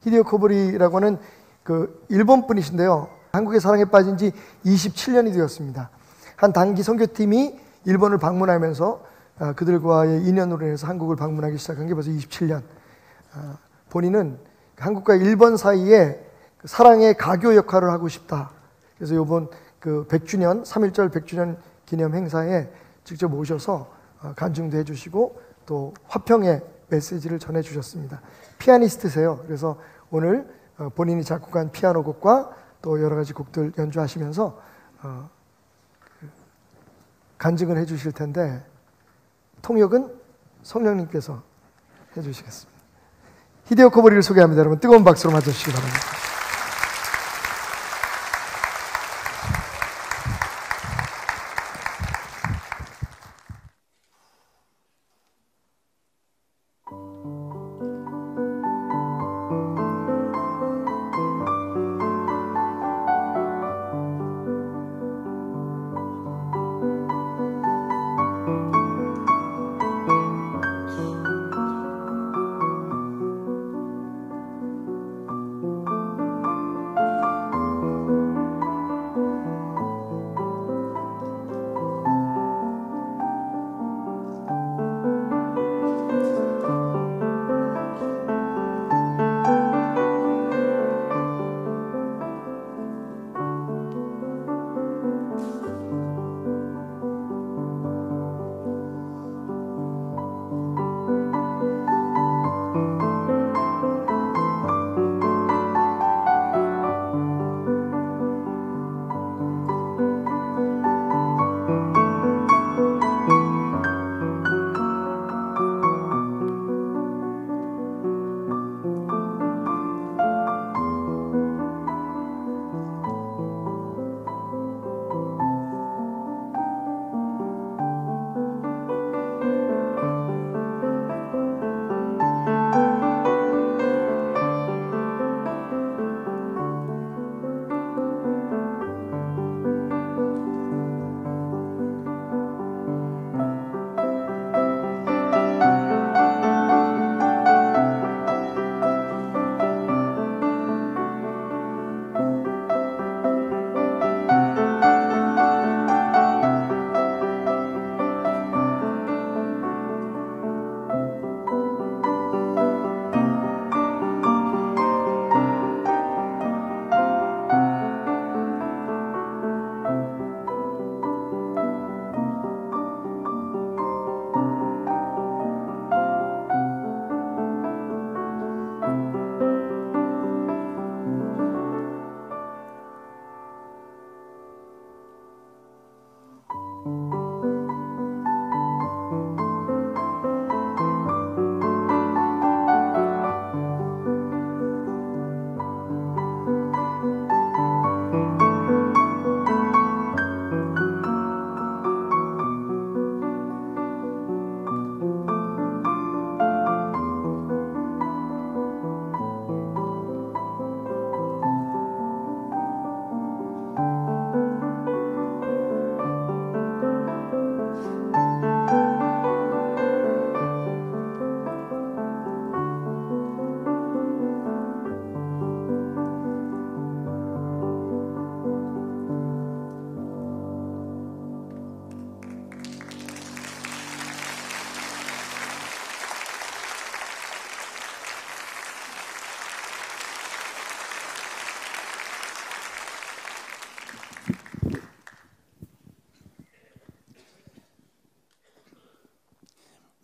히데요 코보리라고 하는 그 일본 분이신데요. 한국의 사랑에 빠진 지 27년이 되었습니다. 한 단기 선교팀이 일본을 방문하면서 그들과의 인연으로 인해서 한국을 방문하기 시작한 게 벌써 27년. 본인은 한국과 일본 사이에 사랑의 가교 역할을 하고 싶다. 그래서 이번 그 100주년, 3.1절 100주년 기념 행사에 직접 오셔서 간증도 해주시고 또 화평의 메시지를 전해주셨습니다. 피아니스트세요. 그래서 오늘 본인이 작곡한 피아노 곡과 또 여러 가지 곡들 연주하시면서 간증을 해주실 텐데 통역은 성령님께서 해주시겠습니다. 히데요 코보리를 소개합니다. 여러분 뜨거운 박수로 맞아주시기 바랍니다.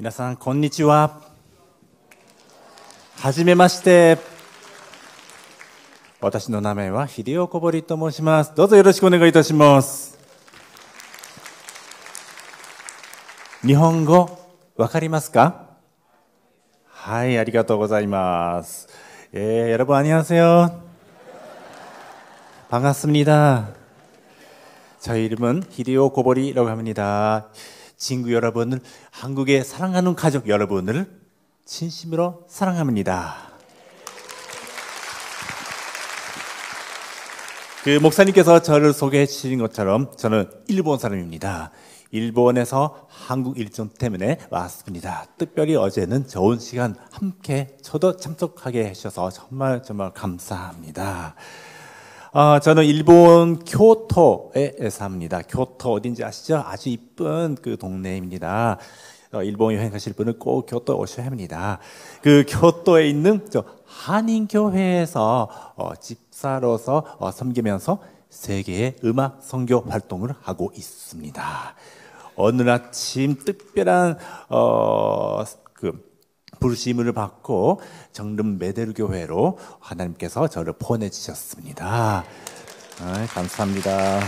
皆さんこんにちは。はじめまして。私の名前はヒデオコボリと申します。どうぞよろしくお願いいたします。日本語わかりますか？はい、ありがとうございます。여러분 안녕하세요. 반갑습니다. 저희 이름은 히데오 코보리라고 합니다. 친구 여러분을, 한국에 사랑하는 가족 여러분을 진심으로 사랑합니다. 그 목사님께서 저를 소개해 주신 것처럼 저는 일본 사람입니다. 일본에서 한국 일정 때문에 왔습니다. 특별히 어제는 좋은 시간 함께 저도 참석하게 해주셔서 정말 감사합니다. 저는 일본 교토에 삽니다. 교토 어딘지 아시죠? 아주 이쁜 그 동네입니다. 일본 여행 가실 분은 꼭 교토 오셔야 합니다. 그 교토에 있는 저 한인교회에서 집사로서 섬기면서 세계의 음악 선교 활동을 하고 있습니다. 어느 아침 특별한 부르심을 받고 정릉 메데르 교회로 하나님께서 저를 보내주셨습니다. 감사합니다.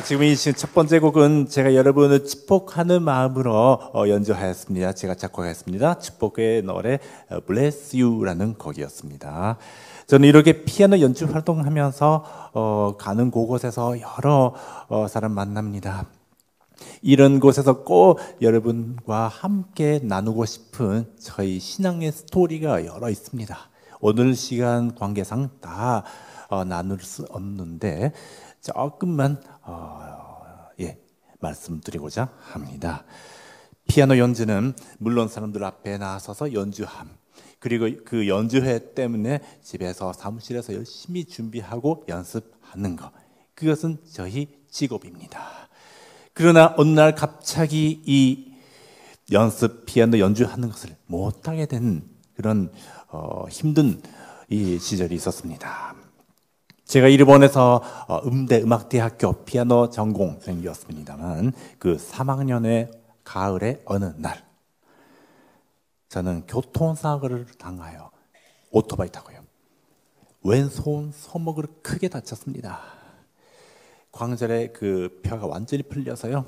지금 이 첫 번째 곡은 제가 여러분을 축복하는 마음으로 연주하였습니다. 제가 작곡했습니다. 축복의 노래 Bless You라는 곡이었습니다. 저는 이렇게 피아노 연주 활동하면서 가는 곳곳에서 여러 사람 만납니다. 이런 곳에서 꼭 여러분과 함께 나누고 싶은 저희 신앙의 스토리가 여러 있습니다. 오늘 시간 관계상 다 나눌 수 없는데 조금만 말씀드리고자 합니다. 피아노 연주는 물론 사람들 앞에 나서서 연주함, 그리고 그 연주회 때문에 집에서 사무실에서 열심히 준비하고 연습하는 것, 그것은 저희 직업입니다. 그러나 어느 날 갑자기 이 피아노 연주하는 것을 못하게 된 그런 힘든 이 시절이 있었습니다. 제가 일본에서 음대음악대학교 피아노 전공생이었습니다만 그 3학년의 가을의 어느 날 저는 교통사고를 당하여 오토바이 타고요. 왼손 손목을 크게 다쳤습니다. 광절에 그 뼈가 완전히 풀려서요.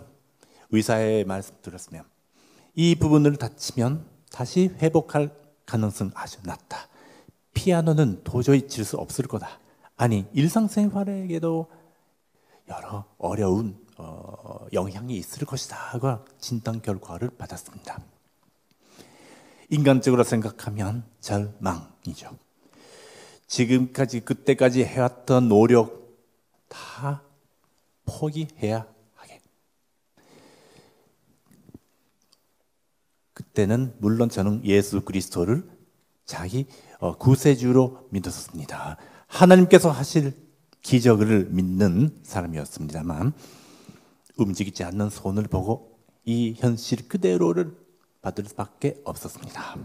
의사의 말씀 들었으면 이 부분을 다치면 다시 회복할 가능성 아주 낮다. 피아노는 도저히 칠 수 없을 거다. 아니 일상생활에게도 여러 어려운 영향이 있을 것이다 하고 진단 결과를 받았습니다. 인간적으로 생각하면 절망이죠. 지금까지 그때까지 해왔던 노력 다 포기해야 하게. 그때는 물론 저는 예수 그리스도를 자기 구세주로 믿었습니다. 하나님께서 하실 기적을 믿는 사람이었습니다만 움직이지 않는 손을 보고 이 현실 그대로를 받을 수밖에 없었습니다.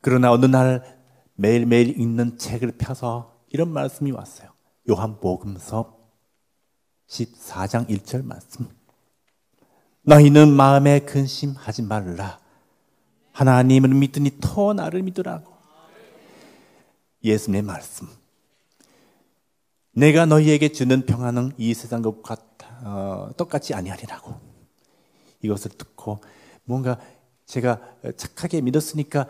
그러나 어느 날 매일매일 읽는 책을 펴서 이런 말씀이 왔어요. 요한복음서 14장 1절 말씀. 너희는 마음에 근심하지 말라. 하나님을 믿으니 더 나를 믿으라고. 예수님의 말씀. 내가 너희에게 주는 평안은 이 세상 것과 똑같지 아니하리라고. 이것을 듣고 뭔가 제가 착하게 믿었으니까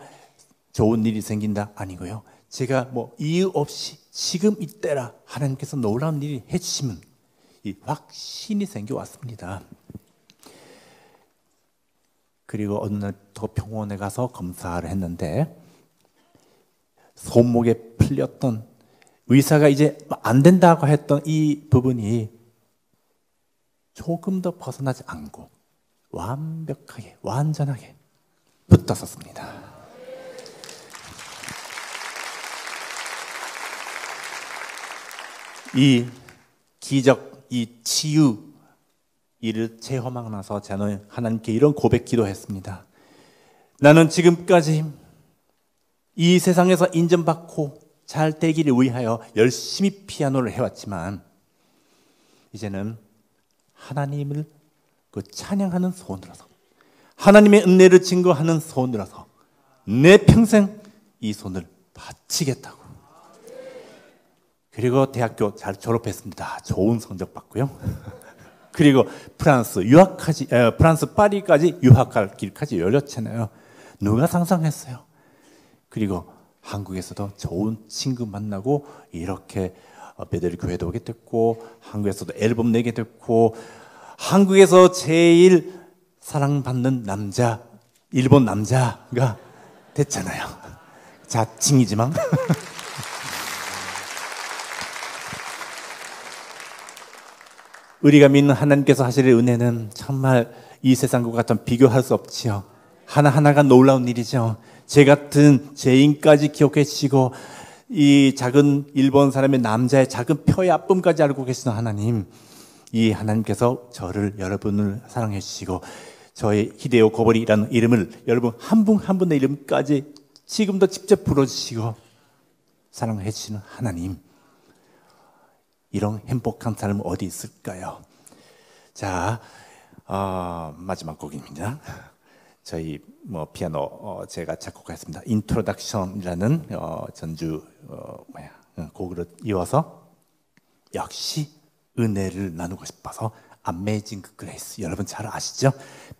좋은 일이 생긴다 아니고요. 제가 뭐 이유 없이 지금 이때라 하나님께서 놀라운 일을 해주시면 이 확신이 생겨왔습니다. 그리고 어느 날 더 병원에 가서 검사를 했는데 손목에 풀렸던 의사가 이제 안 된다고 했던 이 부분이 조금 더 벗어나지 않고 완벽하게 완전하게 붙었었습니다. 이 기적, 이 치유 이를 체험하고 나서 저는 하나님께 이런 고백 기도했습니다. 나는 지금까지 이 세상에서 인정받고 잘 되기를 위하여 열심히 피아노를 해왔지만 이제는 하나님을 그 찬양하는 손으로서 하나님의 은혜를 증거하는 손으로서 내 평생 이 손을 바치겠다고. 그리고 대학교 잘 졸업했습니다. 좋은 성적 받고요. 그리고 프랑스 파리까지 유학할 길까지 열렸잖아요. 누가 상상했어요? 그리고 한국에서도 좋은 친구 만나고 이렇게 베델 교회도 오게 됐고 한국에서도 앨범 내게 됐고 한국에서 제일 사랑받는 남자, 일본 남자가 됐잖아요. 자칭이지만 우리가 믿는 하나님께서 하실 은혜는 정말 이 세상과 같은 비교할 수 없지요. 하나하나가 놀라운 일이죠. 제 같은 죄인까지 기억해 주시고 이 작은 일본 사람의 남자의 작은 뼈의 아픔까지 알고 계시는 하나님, 이 하나님께서 저를, 여러분을 사랑해 주시고 저의 히데요 고보리라는 이름을 여러분 한 분 한 분의 이름까지 지금도 직접 불러주시고 사랑해 주시는 하나님, 이런 행복한 삶 어디 있을까요? 자, 마지막 곡입니다. 저희 제가 작곡했습니다. 인트로덕션이라는 전주 곡으로 이어서 역시 은혜를 나누고 싶어서 Amazing Grace, 여러분 잘 아시죠?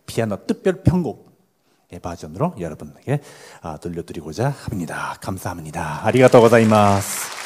피아노 특별 편곡의 버전으로 여러분에게 들려드리고자 합니다. 감사합니다. 아리가또 고자이마스.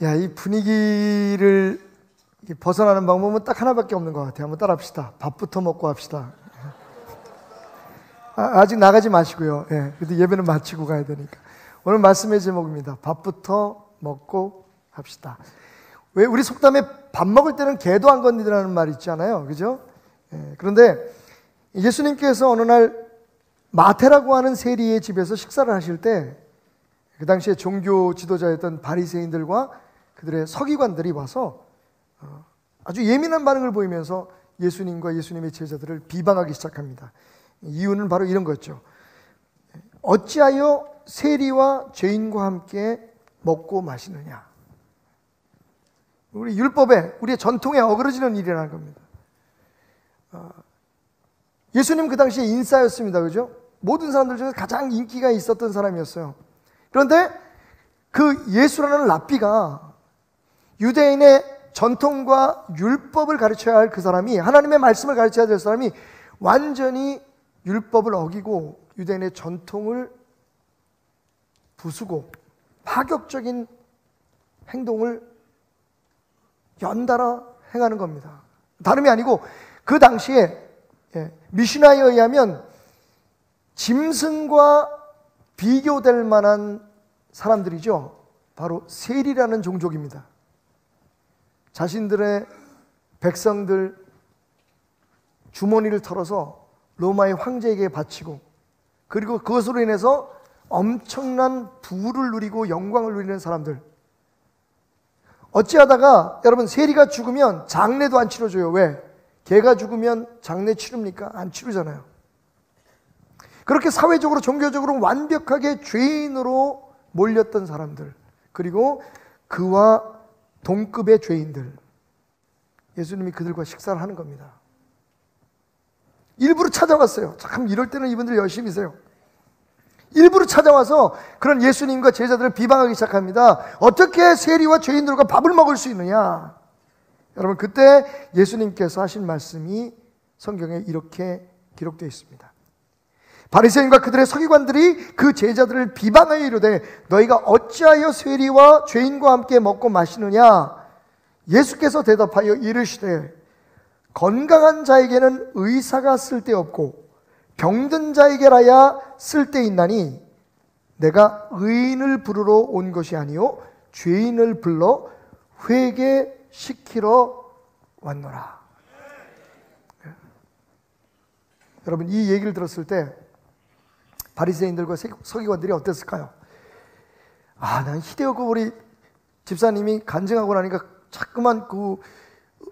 야, 이 분위기를 벗어나는 방법은 딱 하나밖에 없는 것 같아요. 한번 따라합시다. 밥부터 먹고 합시다. 아직 나가지 마시고요. 예, 그래도 예배는 마치고 가야 되니까. 오늘 말씀의 제목입니다. 밥부터 먹고 합시다. 왜 우리 속담에 밥 먹을 때는 개도 안 건드리라는 말 있잖아요. 그죠? 예, 그런데 예수님께서 어느 날 마태라고 하는 세리의 집에서 식사를 하실 때 그 당시에 종교 지도자였던 바리새인들과 그들의 서기관들이 와서 아주 예민한 반응을 보이면서 예수님과 예수님의 제자들을 비방하기 시작합니다. 이유는 바로 이런 거였죠. 어찌하여 세리와 죄인과 함께 먹고 마시느냐. 우리 율법에, 우리의 전통에 어그러지는 일이라는 겁니다. 예수님 그 당시에 인싸였습니다. 그죠? 모든 사람들 중에 가장 인기가 있었던 사람이었어요. 그런데 그 예수라는 랍비가 유대인의 전통과 율법을 가르쳐야 할 그 사람이, 하나님의 말씀을 가르쳐야 될 사람이 완전히 율법을 어기고 유대인의 전통을 부수고 파격적인 행동을 연달아 행하는 겁니다. 다름이 아니고 그 당시에 미슈나에 의하면 짐승과 비교될 만한 사람들이죠. 바로 세리라는 종족입니다. 자신들의 백성들 주머니를 털어서 로마의 황제에게 바치고, 그리고 그것으로 인해서 엄청난 부를 누리고 영광을 누리는 사람들. 어찌하다가 여러분, 세리가 죽으면 장례도 안 치러줘요. 왜? 개가 죽으면 장례 치릅니까? 안 치르잖아요. 그렇게 사회적으로 종교적으로 완벽하게 죄인으로 몰렸던 사람들, 그리고 그와 동급의 죄인들, 예수님이 그들과 식사를 하는 겁니다. 일부러 찾아왔어요. 참 이럴 때는 이분들 열심히세요. 일부러 찾아와서 그런 예수님과 제자들을 비방하기 시작합니다. 어떻게 세리와 죄인들과 밥을 먹을 수 있느냐. 여러분, 그때 예수님께서 하신 말씀이 성경에 이렇게 기록되어 있습니다. 바리새인과 그들의 서기관들이 그 제자들을 비방하여 이르되 너희가 어찌하여 세리와 죄인과 함께 먹고 마시느냐. 예수께서 대답하여 이르시되 건강한 자에게는 의사가 쓸데없고 병든 자에게라야 쓸데있나니 내가 의인을 부르러 온 것이 아니요 죄인을 불러 회개시키러 왔노라. 여러분, 이 얘기를 들었을 때 바리새인들과 서기관들이 어땠을까요? 난 히데오고 우리 집사님이 간증하고 나니까 자꾸만 그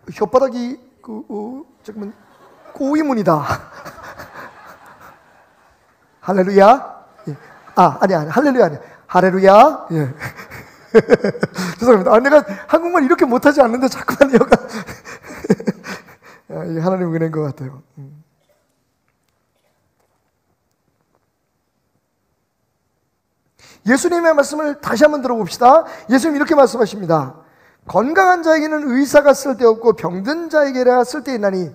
혓바닥이 자꾸만 꼬이문이다. 할렐루야. 예. 아니 할렐루야 아니야. 할렐루야. 예. 죄송합니다. 내가 한국말 이렇게 못하지 않는데 자꾸만 여가 하나님 은혜인 것 같아요. 예수님의 말씀을 다시 한번 들어봅시다. 예수님 이렇게 말씀하십니다. 건강한 자에게는 의사가 쓸데없고 병든 자에게라 쓸데있나니.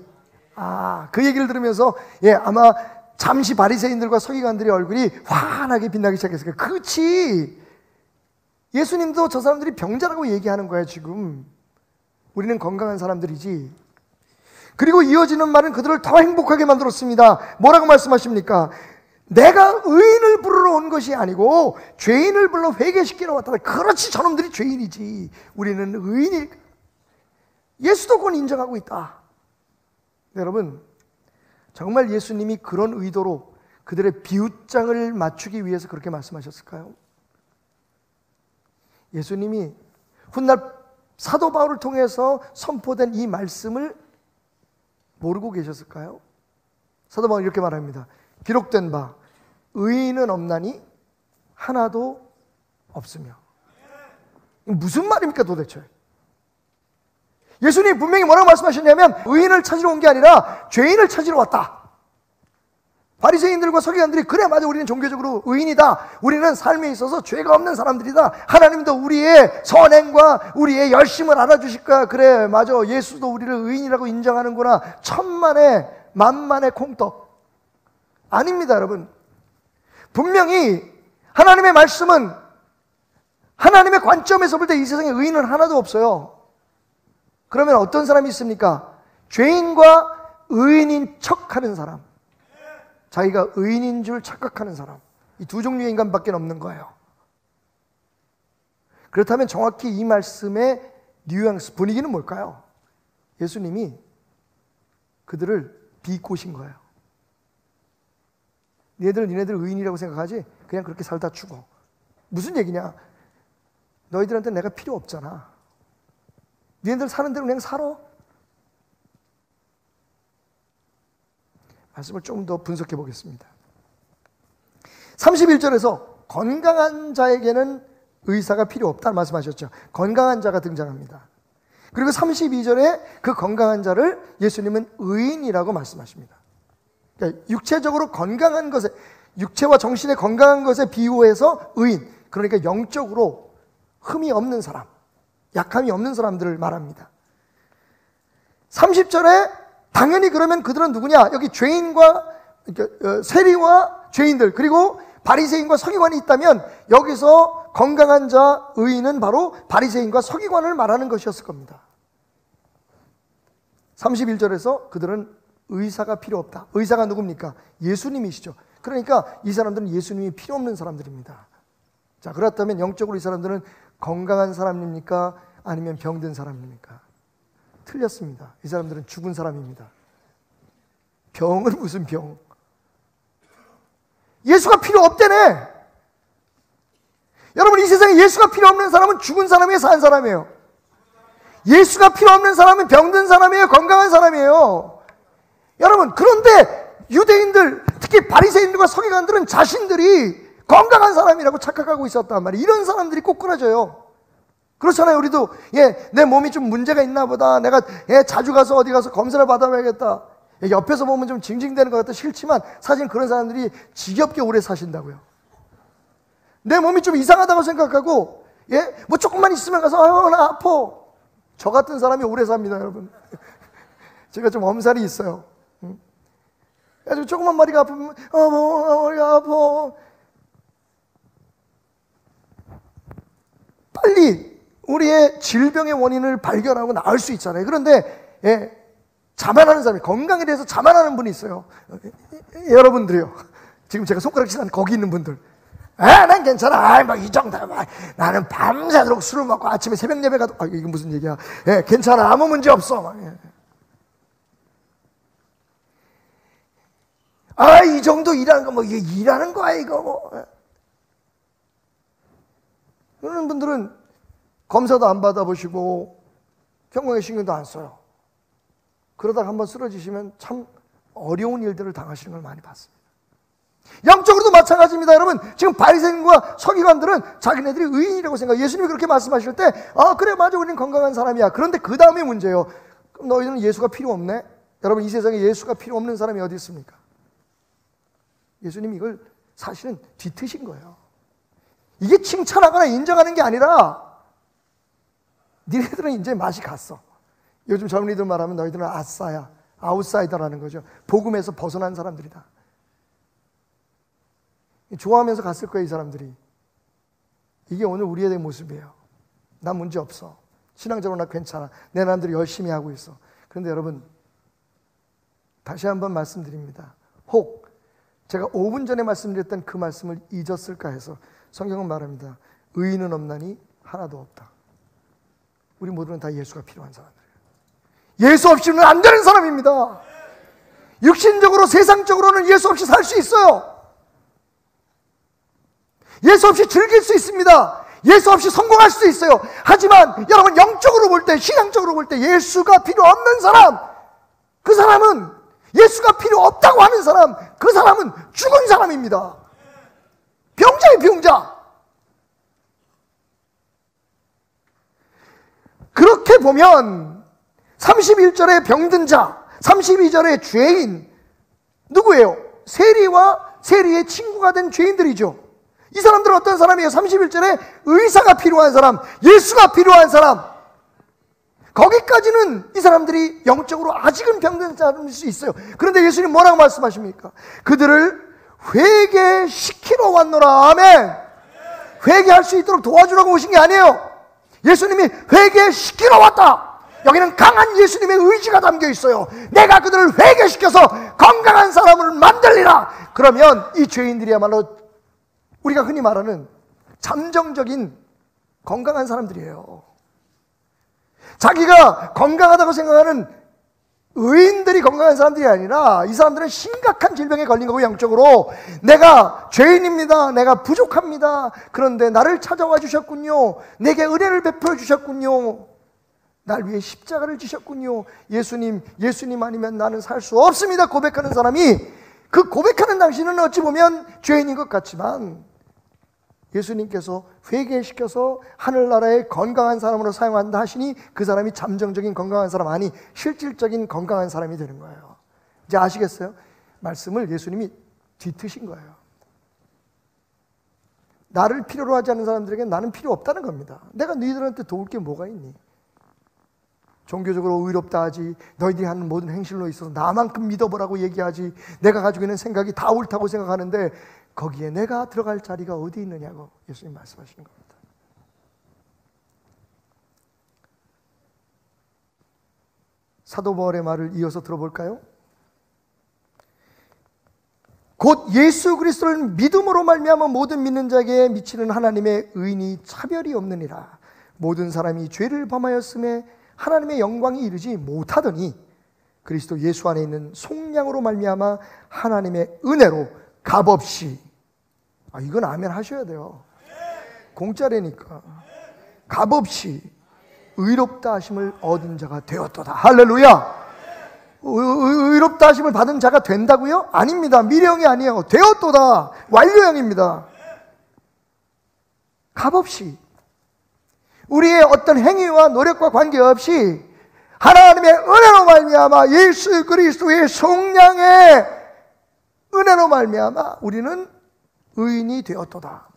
그 얘기를 들으면서 아마 잠시 바리새인들과 서기관들의 얼굴이 환하게 빛나기 시작했어요. 그렇지. 예수님도 저 사람들이 병자라고 얘기하는 거야 지금. 우리는 건강한 사람들이지. 그리고 이어지는 말은 그들을 더 행복하게 만들었습니다. 뭐라고 말씀하십니까? 내가 의인을 부르러 온 것이 아니고 죄인을 불러 회개시키러 왔다. 그렇지, 저놈들이 죄인이지. 우리는 의인이. 예수도 그건 인정하고 있다. 여러분, 정말 예수님이 그런 의도로 그들의 비웃장을 맞추기 위해서 그렇게 말씀하셨을까요? 예수님이 훗날 사도 바울을 통해서 선포된 이 말씀을 모르고 계셨을까요? 사도 바울은 이렇게 말합니다. 기록된 바 의인은 없나니 하나도 없으며. 무슨 말입니까 도대체? 예수님이 분명히 뭐라고 말씀하셨냐면 의인을 찾으러 온 게 아니라 죄인을 찾으러 왔다. 바리새인들과 서기관들이 그래 맞아, 우리는 종교적으로 의인이다, 우리는 삶에 있어서 죄가 없는 사람들이다, 하나님도 우리의 선행과 우리의 열심을 알아주실 거야, 그래 맞아, 예수도 우리를 의인이라고 인정하는구나. 천만의 만만의 콩떡. 아닙니다 여러분. 분명히 하나님의 말씀은 하나님의 관점에서 볼 때 이 세상에 의인은 하나도 없어요. 그러면 어떤 사람이 있습니까? 죄인과 의인인 척하는 사람, 자기가 의인인 줄 착각하는 사람, 이 두 종류의 인간밖에 없는 거예요. 그렇다면 정확히 이 말씀의 뉘앙스, 분위기는 뭘까요? 예수님이 그들을 비꼬신 거예요. 니네들 의인이라고 생각하지? 그냥 그렇게 살다 죽어. 무슨 얘기냐? 너희들한테 내가 필요 없잖아. 니네들 사는 대로 그냥 살아. 말씀을 좀 더 분석해 보겠습니다. 31절에서 건강한 자에게는 의사가 필요 없다는 말씀하셨죠. 건강한 자가 등장합니다. 그리고 32절에 그 건강한 자를 예수님은 의인이라고 말씀하십니다. 그러니까 육체적으로 건강한 것에, 육체와 정신의 건강한 것에 비유해서 의인, 그러니까 영적으로 흠이 없는 사람, 약함이 없는 사람들을 말합니다. 30절에 당연히 그러면 그들은 누구냐? 여기 죄인과, 그러니까 세리와 죄인들, 그리고 바리새인과 서기관이 있다면 여기서 건강한 자, 의인은 바로 바리새인과 서기관을 말하는 것이었을 겁니다. 31절에서 그들은 의사가 필요 없다. 의사가 누굽니까? 예수님이시죠. 그러니까 이 사람들은 예수님이 필요 없는 사람들입니다. 자, 그렇다면 영적으로 이 사람들은 건강한 사람입니까? 아니면 병든 사람입니까? 틀렸습니다. 이 사람들은 죽은 사람입니다. 병은 무슨 병? 예수가 필요 없대네. 여러분, 이 세상에 예수가 필요 없는 사람은 죽은 사람이에요, 산 사람이에요? 예수가 필요 없는 사람은 병든 사람이에요, 건강한 사람이에요? 여러분, 그런데 유대인들, 특히 바리새인들과 서기관들은 자신들이 건강한 사람이라고 착각하고 있었단 말이에요. 이런 사람들이 꼭 끊어져요. 그렇잖아요. 우리도 내 몸이 좀 문제가 있나 보다, 내가 자주 가서 어디 가서 검사를 받아봐야겠다, 옆에서 보면 좀 징징대는 것 같아 싫지만 사실 그런 사람들이 지겹게 오래 사신다고요. 내 몸이 좀 이상하다고 생각하고 뭐 조금만 있으면 가서 나 아파. 저 같은 사람이 오래 삽니다, 여러분. 제가 좀 엄살이 있어요. 그래서 조금만 머리가 아프면 머리가 아파. 빨리 우리의 질병의 원인을 발견하고 나을 수 있잖아요. 그런데 자만하는 사람이, 건강에 대해서 자만하는 분이 있어요. 여러분들이요, 지금 제가 손가락질 하는 거기 있는 분들, 난 괜찮아. 막 이 정도. 나는 밤새도록 술을 먹고 아침에 새벽 예배 가도, 이게 무슨 얘기야? 괜찮아. 아무 문제 없어. 이 정도 일하는 거, 이게 일하는 거야, 이거, 그런 분들은 검사도 안 받아보시고 경건에 신경도 안 써요. 그러다가 한번 쓰러지시면 참 어려운 일들을 당하시는 걸 많이 봤습니다. 영적으로도 마찬가지입니다. 여러분, 지금 바리새인과 서기관들은 자기네들이 의인이라고 생각해요. 예수님이 그렇게 말씀하실 때 그래, 맞아, 우리는 건강한 사람이야. 그런데 그 다음에 문제예요. 그럼 너희들은 예수가 필요 없네? 여러분, 이 세상에 예수가 필요 없는 사람이 어디 있습니까? 예수님이 이걸 사실은 뒤트신 거예요. 이게 칭찬하거나 인정하는 게 아니라 니네들은 이제 맛이 갔어. 요즘 젊은이들 말하면 너희들은 아싸야, 아웃사이더라는 거죠. 복음에서 벗어난 사람들이다. 좋아하면서 갔을 거예요, 이 사람들이. 이게 오늘 우리에 대한 모습이에요. 난 문제 없어. 신앙적으로 나 괜찮아. 내 남들이 열심히 하고 있어. 그런데 여러분, 다시 한번 말씀드립니다. 혹 제가 5분 전에 말씀드렸던 그 말씀을 잊었을까 해서 성경은 말합니다. 의인은 없나니 하나도 없다. 우리 모두는 다 예수가 필요한 사람들이에요. 예수 없이는 안 되는 사람입니다. 육신적으로, 세상적으로는 예수 없이 살 수 있어요. 예수 없이 즐길 수 있습니다. 예수 없이 성공할 수도 있어요. 하지만 여러분, 영적으로 볼 때, 신앙적으로 볼 때 예수가 필요 없는 사람, 그 사람은, 예수가 필요 없다고 하는 사람, 그 사람은 죽은 사람입니다. 병자의 병자. 그렇게 보면 31절의 병든 자, 32절의 죄인, 누구예요? 세리와 세리의 친구가 된 죄인들이죠. 이 사람들은 어떤 사람이에요? 31절에 의사가 필요한 사람, 예수가 필요한 사람. 거기까지는 이 사람들이 영적으로 아직은 병든 사람일 수 있어요. 그런데 예수님 뭐라고 말씀하십니까? 그들을 회개시키러 왔노라. 아멘. 회개할 수 있도록 도와주라고 오신 게 아니에요. 예수님이 회개시키러 왔다. 여기는 강한 예수님의 의지가 담겨 있어요. 내가 그들을 회개시켜서 건강한 사람을 만들리라. 그러면 이 죄인들이야말로 우리가 흔히 말하는 잠정적인 건강한 사람들이에요. 자기가 건강하다고 생각하는 의인들이 건강한 사람들이 아니라 이 사람들은 심각한 질병에 걸린 거고, 영적으로 내가 죄인입니다, 내가 부족합니다, 그런데 나를 찾아와 주셨군요, 내게 은혜를 베풀어 주셨군요, 날 위해 십자가를 지셨군요, 예수님 아니면 나는 살 수 없습니다 고백하는 사람이, 그 고백하는 당신은 어찌 보면 죄인인 것 같지만 예수님께서 회개시켜서 하늘나라의 건강한 사람으로 사용한다 하시니 그 사람이 잠정적인 건강한 사람, 아니 실질적인 건강한 사람이 되는 거예요. 이제 아시겠어요? 말씀을 예수님이 뒤트신 거예요. 나를 필요로 하지 않는 사람들에게 나는 필요 없다는 겁니다. 내가 너희들한테 도울 게 뭐가 있니? 종교적으로 의롭다 하지, 너희들이 하는 모든 행실로 있어서 나만큼 믿어보라고 얘기하지, 내가 가지고 있는 생각이 다 옳다고 생각하는데 거기에 내가 들어갈 자리가 어디 있느냐고 예수님 말씀하시는 겁니다. 사도 바울의 말을 이어서 들어볼까요? 곧 예수 그리스도를 믿음으로 말미암아 모든 믿는 자에게 미치는 하나님의 의인이 차별이 없느니라. 모든 사람이 죄를 범하였음에 하나님의 영광이 이르지 못하더니 그리스도 예수 안에 있는 속량으로 말미암아 하나님의 은혜로 값없이, 이건 아멘 하셔야 돼요. 공짜래니까. 값없이 의롭다 하심을 얻은 자가 되었도다. 할렐루야. 의롭다 하심을 받은 자가 된다고요? 아닙니다. 미래형이 아니에요. 되었도다. 완료형입니다. 값없이, 우리의 어떤 행위와 노력과 관계없이 하나님의 은혜로 말미암아 예수 그리스도의 속량의 은혜로 말미암아 우리는 의인이 되었도다.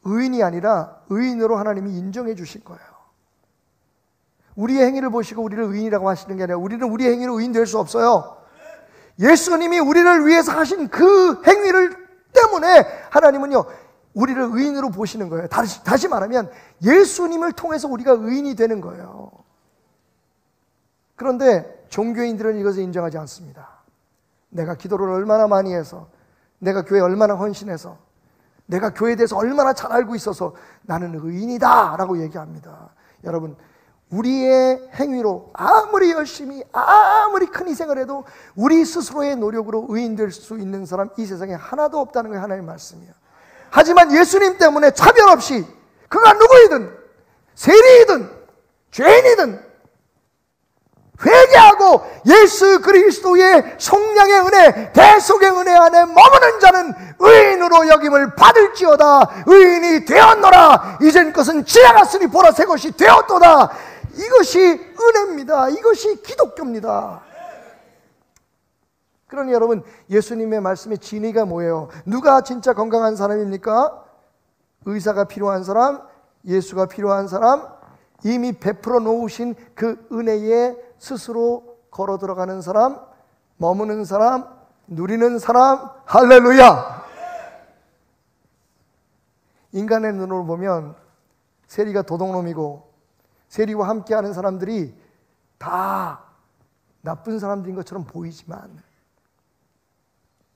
의인이 아니라 의인으로 하나님이 인정해 주신 거예요. 우리의 행위를 보시고 우리를 의인이라고 하시는 게 아니라 우리는 우리의 행위로 의인 될 수 없어요. 예수님이 우리를 위해서 하신 그 행위를 때문에 하나님은요 우리를 의인으로 보시는 거예요. 다시 말하면 예수님을 통해서 우리가 의인이 되는 거예요. 그런데 종교인들은 이것을 인정하지 않습니다. 내가 기도를 얼마나 많이 해서, 내가 교회에 얼마나 헌신해서, 내가 교회에 대해서 얼마나 잘 알고 있어서 나는 의인이다 라고 얘기합니다. 여러분, 우리의 행위로 아무리 열심히 아무리 큰 희생을 해도 우리 스스로의 노력으로 의인 될 수 있는 사람 이 세상에 하나도 없다는 게 하나님의 말씀이에요. 하지만 예수님 때문에 차별 없이 그가 누구이든 세리이든 죄인이든 회개하고 예수 그리스도의 속량의 은혜, 대속의 은혜 안에 머무는 자는 의인으로 여김을 받을지어다. 의인이 되었노라. 이젠 것은 지나갔으니 보라 새 것이 되었도다. 이것이 은혜입니다. 이것이 기독교입니다. 그러니 여러분, 예수님의 말씀의 진의가 뭐예요? 누가 진짜 건강한 사람입니까? 의사가 필요한 사람, 예수가 필요한 사람, 이미 베풀어 놓으신 그 은혜에 스스로 걸어 들어가는 사람, 머무는 사람, 누리는 사람. 할렐루야. 인간의 눈으로 보면 세리가 도둑놈이고 세리와 함께하는 사람들이 다 나쁜 사람들인 것처럼 보이지만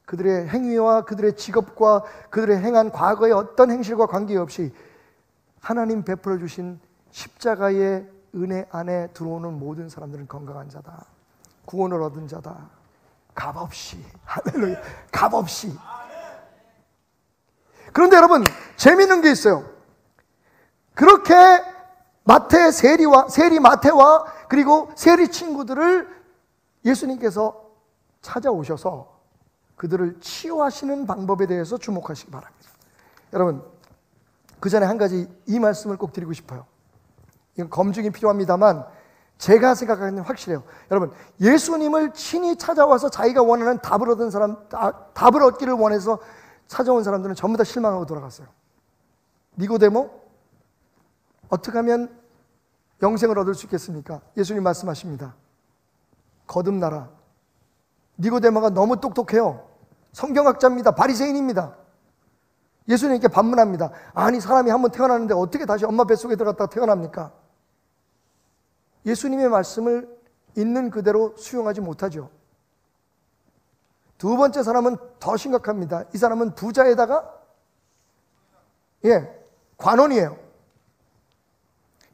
그들의 행위와 그들의 직업과 그들의 행한 과거의 어떤 행실과 관계없이 하나님 베풀어 주신 십자가의 은혜 안에 들어오는 모든 사람들은 건강한 자다. 구원을 얻은 자다. 값없이. 할렐루야. 값없이. 그런데 여러분, 재미있는 게 있어요. 그렇게 세리 마태와 그리고 세리 친구들을 예수님께서 찾아오셔서 그들을 치유하시는 방법에 대해서 주목하시기 바랍니다. 여러분, 그 전에 한 가지 이 말씀을 꼭 드리고 싶어요. 이건 검증이 필요합니다만 제가 생각하기는 확실해요. 여러분, 예수님을 친히 찾아와서 자기가 원하는 답을 얻은 사람, 답을 얻기를 원해서 찾아온 사람들은 전부 다 실망하고 돌아갔어요. 니고데모, 어떻게 하면 영생을 얻을 수 있겠습니까? 예수님 말씀하십니다. 거듭나라. 니고데모가 너무 똑똑해요. 성경학자입니다. 바리새인입니다. 예수님께 반문합니다. 아니, 사람이 한번 태어나는데 어떻게 다시 엄마 뱃속에 들어갔다가 태어납니까? 예수님의 말씀을 있는 그대로 수용하지 못하죠. 두 번째 사람은 더 심각합니다. 이 사람은 부자에다가 관원이에요.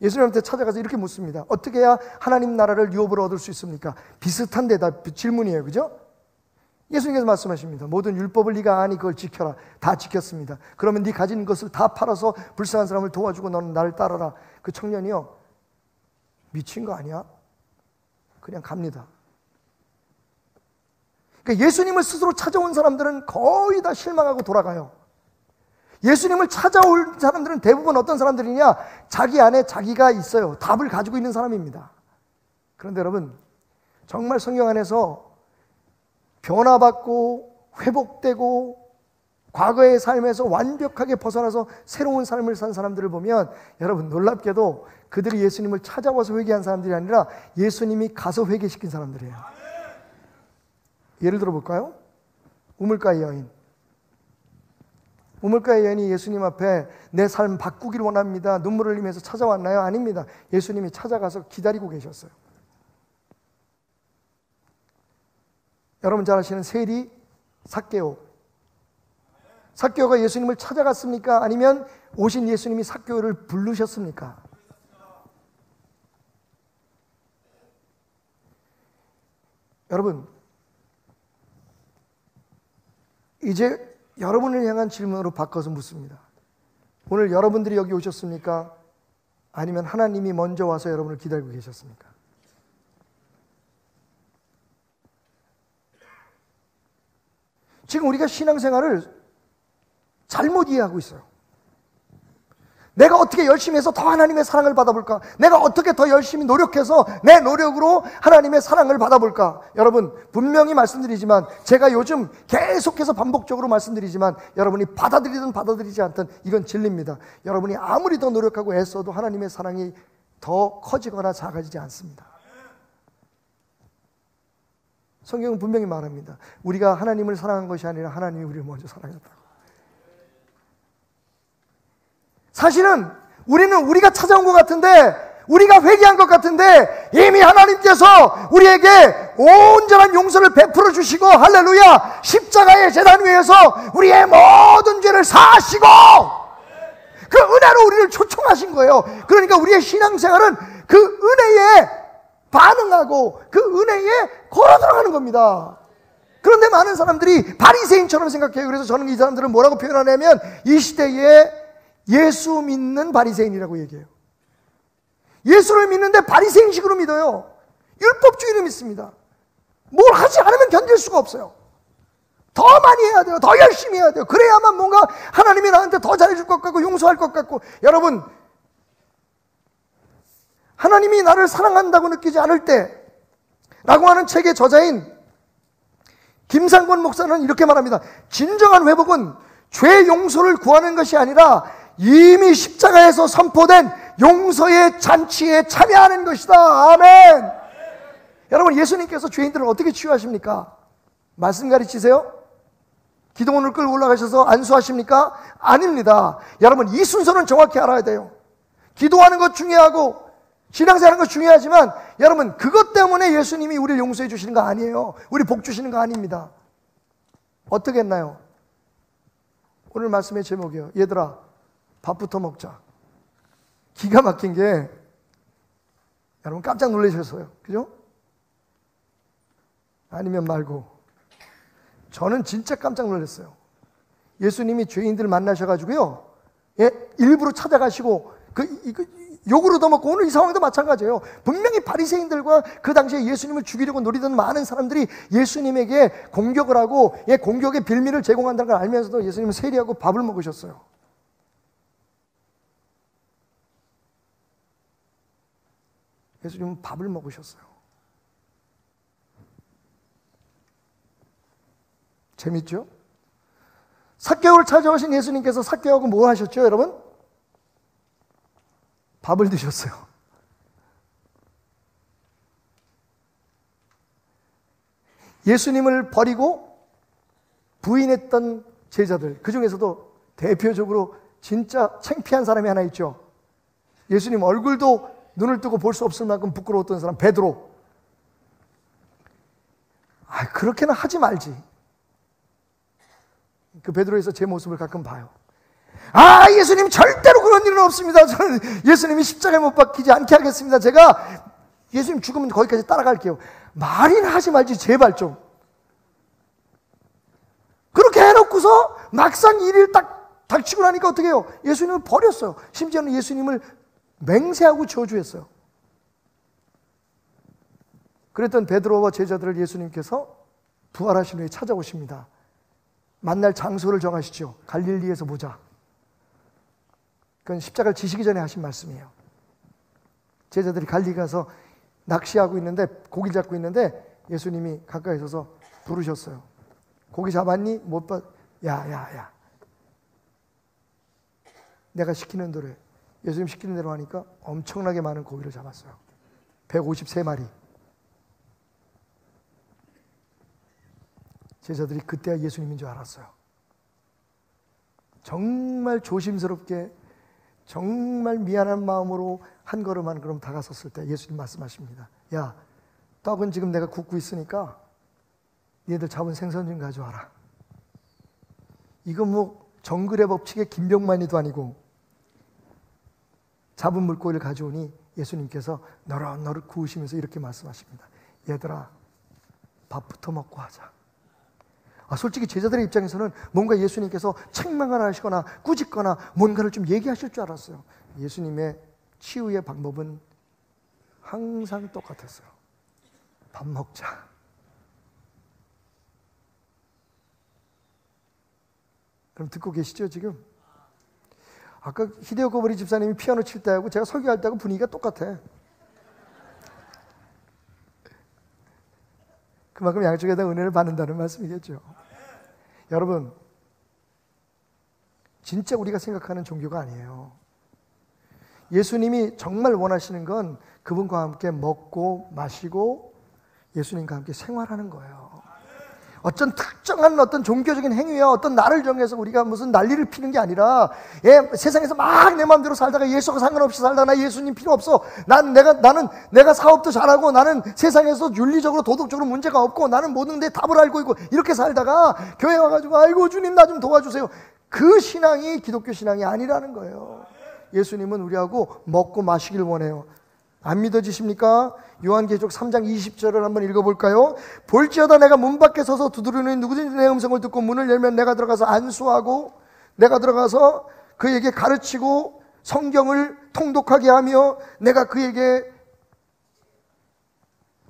예수님한테 찾아가서 이렇게 묻습니다. 어떻게 해야 하나님 나라를 유업으로 얻을 수 있습니까? 비슷한 질문이에요. 그죠? 예수님께서 말씀하십니다. 모든 율법을 네가 아니 그걸 지켜라. 다 지켰습니다. 그러면 네 가진 것을 다 팔아서 불쌍한 사람을 도와주고 너는 나를 따라라. 그 청년이요, 미친 거 아니야? 그냥 갑니다. 그러니까 예수님을 스스로 찾아온 사람들은 거의 다 실망하고 돌아가요. 예수님을 찾아올 사람들은 대부분 어떤 사람들이냐? 자기 안에 자기가 있어요. 답을 가지고 있는 사람입니다. 그런데 여러분, 정말 성경 안에서 변화받고 회복되고 과거의 삶에서 완벽하게 벗어나서 새로운 삶을 산 사람들을 보면 여러분, 놀랍게도 그들이 예수님을 찾아와서 회개한 사람들이 아니라 예수님이 가서 회개시킨 사람들이에요. 예를 들어 볼까요? 우물가의 여인. 우물가의 여인이 예수님 앞에 내 삶 바꾸기를 원합니다. 눈물을 흘리면서 찾아왔나요? 아닙니다. 예수님이 찾아가서 기다리고 계셨어요. 여러분 잘 아시는 세리 삭개오. 삭개오가 예수님을 찾아갔습니까? 아니면 오신 예수님이 삭개오를 부르셨습니까? 여러분, 이제 여러분을 향한 질문으로 바꿔서 묻습니다. 오늘 여러분들이 여기 오셨습니까? 아니면 하나님이 먼저 와서 여러분을 기다리고 계셨습니까? 지금 우리가 신앙생활을 잘못 이해하고 있어요. 내가 어떻게 열심히 해서 더 하나님의 사랑을 받아볼까? 내가 어떻게 더 열심히 노력해서 내 노력으로 하나님의 사랑을 받아볼까? 여러분, 분명히 말씀드리지만, 제가 요즘 계속해서 반복적으로 말씀드리지만, 여러분이 받아들이든 받아들이지 않든 이건 진리입니다. 여러분이 아무리 더 노력하고 애써도 하나님의 사랑이 더 커지거나 작아지지 않습니다. 성경은 분명히 말합니다. 우리가 하나님을 사랑한 것이 아니라 하나님이 우리를 먼저 사랑했다고. 사실은 우리는 우리가 찾아온 것 같은데, 우리가 회개한 것 같은데, 이미 하나님께서 우리에게 온전한 용서를 베풀어 주시고, 할렐루야, 십자가의 제단 위에서 우리의 모든 죄를 사하시고 그 은혜로 우리를 초청하신 거예요. 그러니까 우리의 신앙생활은 그 은혜에 반응하고 그 은혜에 걸어 들어가는 겁니다. 그런데 많은 사람들이 바리새인처럼 생각해요. 그래서 저는 이 사람들은 뭐라고 표현하냐면, 이 시대에 예수 믿는 바리새인이라고 얘기해요. 예수를 믿는데 바리새인식으로 믿어요. 율법주의로 믿습니다. 뭘 하지 않으면 견딜 수가 없어요. 더 많이 해야 돼요. 더 열심히 해야 돼요. 그래야만 뭔가 하나님이 나한테 더 잘해줄 것 같고 용서할 것 같고. 여러분, 하나님이 나를 사랑한다고 느끼지 않을 때 라고 하는 책의 저자인 김상권 목사는 이렇게 말합니다. 진정한 회복은 죄 용서를 구하는 것이 아니라 이미 십자가에서 선포된 용서의 잔치에 참여하는 것이다. 아멘. 여러분, 예수님께서 죄인들을 어떻게 치유하십니까? 말씀 가르치세요? 기도원을 끌고 올라가셔서 안수하십니까? 아닙니다. 여러분, 이 순서는 정확히 알아야 돼요. 기도하는 것 중요하고 신앙생활하는 것 중요하지만, 여러분, 그것 때문에 예수님이 우리를 용서해 주시는 거 아니에요. 우리 복 주시는 거 아닙니다. 어떻게 했나요? 오늘 말씀의 제목이에요. 얘들아, 밥부터 먹자. 기가 막힌 게, 여러분 깜짝 놀라셨어요. 그죠? 아니면 말고. 저는 진짜 깜짝 놀랐어요. 예수님이 죄인들 만나셔가지고요, 일부러 찾아가시고 욕으로 얻어먹고, 오늘 이 상황도 마찬가지예요. 분명히 바리새인들과 그 당시에 예수님을 죽이려고 노리던 많은 사람들이 예수님에게 공격을 하고 공격의 빌미를 제공한다는 걸 알면서도 예수님은 세리하고 밥을 먹으셨어요. 예수님은 밥을 먹으셨어요. 재밌죠? 삭개오를 찾아오신 예수님께서 삭개오하고 뭐 하셨죠, 여러분? 밥을 드셨어요. 예수님을 버리고 부인했던 제자들, 그 중에서도 대표적으로 진짜 창피한 사람이 하나 있죠. 예수님 얼굴도 눈을 뜨고 볼 수 없을 만큼 부끄러웠던 사람, 베드로. 그렇게는 하지 말지. 그 베드로에서 제 모습을 가끔 봐요. 예수님 절대로 그런 일은 없습니다. 저는 예수님이 십자가에 못 박히지 않게 하겠습니다. 제가 예수님 죽으면 거기까지 따라갈게요. 말이나 하지 말지 제발 좀. 그렇게 해놓고서 막상 일을 딱 닥치고 나니까 어떻게 해요? 예수님을 버렸어요. 심지어는 예수님을 맹세하고 저주했어요. 그랬던 베드로와 제자들을 예수님께서 부활하신 후에 찾아오십니다. 만날 장소를 정하시죠. 갈릴리에서 보자. 그건 십자가를 지시기 전에 하신 말씀이에요. 제자들이 갈릴리 가서 낚시하고 있는데, 고기 잡고 있는데 예수님이 가까이 서서 부르셨어요. 고기 잡았니? 못 봤. 야. 내가 시키는 대로 해. 예수님 시키는 대로 하니까 엄청나게 많은 고기를 잡았어요. 153마리. 제자들이 그때야 예수님인 줄 알았어요. 정말 조심스럽게, 정말 미안한 마음으로 한 걸음 한 걸음 다가섰을 때 예수님 말씀하십니다. 야, 떡은 지금 내가 굽고 있으니까 얘들 잡은 생선 좀 가져와라. 이거 뭐 정글의 법칙의 김병만이도 아니고 잡은 물고기를 가져오니 예수님께서 너릇너릇 구우시면서 이렇게 말씀하십니다. 얘들아, 밥부터 먹고 하자. 솔직히 제자들의 입장에서는 뭔가 예수님께서 책망을 하시거나 꾸짖거나 뭔가를 좀 얘기하실 줄 알았어요. 예수님의 치유의 방법은 항상 똑같았어요. 밥 먹자. 그럼 듣고 계시죠 지금? 아까 히데오 코보리 집사님이 피아노 칠 때하고 제가 설교할 때하고 분위기가 똑같아. 그만큼 양쪽에다 은혜를 받는다는 말씀이겠죠. 여러분, 진짜 우리가 생각하는 종교가 아니에요. 예수님이 정말 원하시는 건 그분과 함께 먹고 마시고 예수님과 함께 생활하는 거예요. 어떤 특정한 어떤 종교적인 행위와 어떤 날을 정해서 우리가 무슨 난리를 피는 게 아니라, 세상에서 막 내 마음대로 살다가 예수와 상관없이 살다가 나 예수님 필요 없어. 나는 내가 사업도 잘하고 나는 세상에서 윤리적으로 도덕적으로 문제가 없고 나는 모든 데 답을 알고 있고 이렇게 살다가 교회 와가지고 아이고 주님 나 좀 도와주세요. 그 신앙이 기독교 신앙이 아니라는 거예요. 예수님은 우리하고 먹고 마시길 원해요. 안 믿어지십니까? 요한계시록 3장 20절을 한번 읽어볼까요? 볼지어다 내가 문 밖에 서서 두드리는 누구든지 내 음성을 듣고 문을 열면 내가 들어가서 안수하고 내가 들어가서 그에게 가르치고 성경을 통독하게 하며 내가 그에게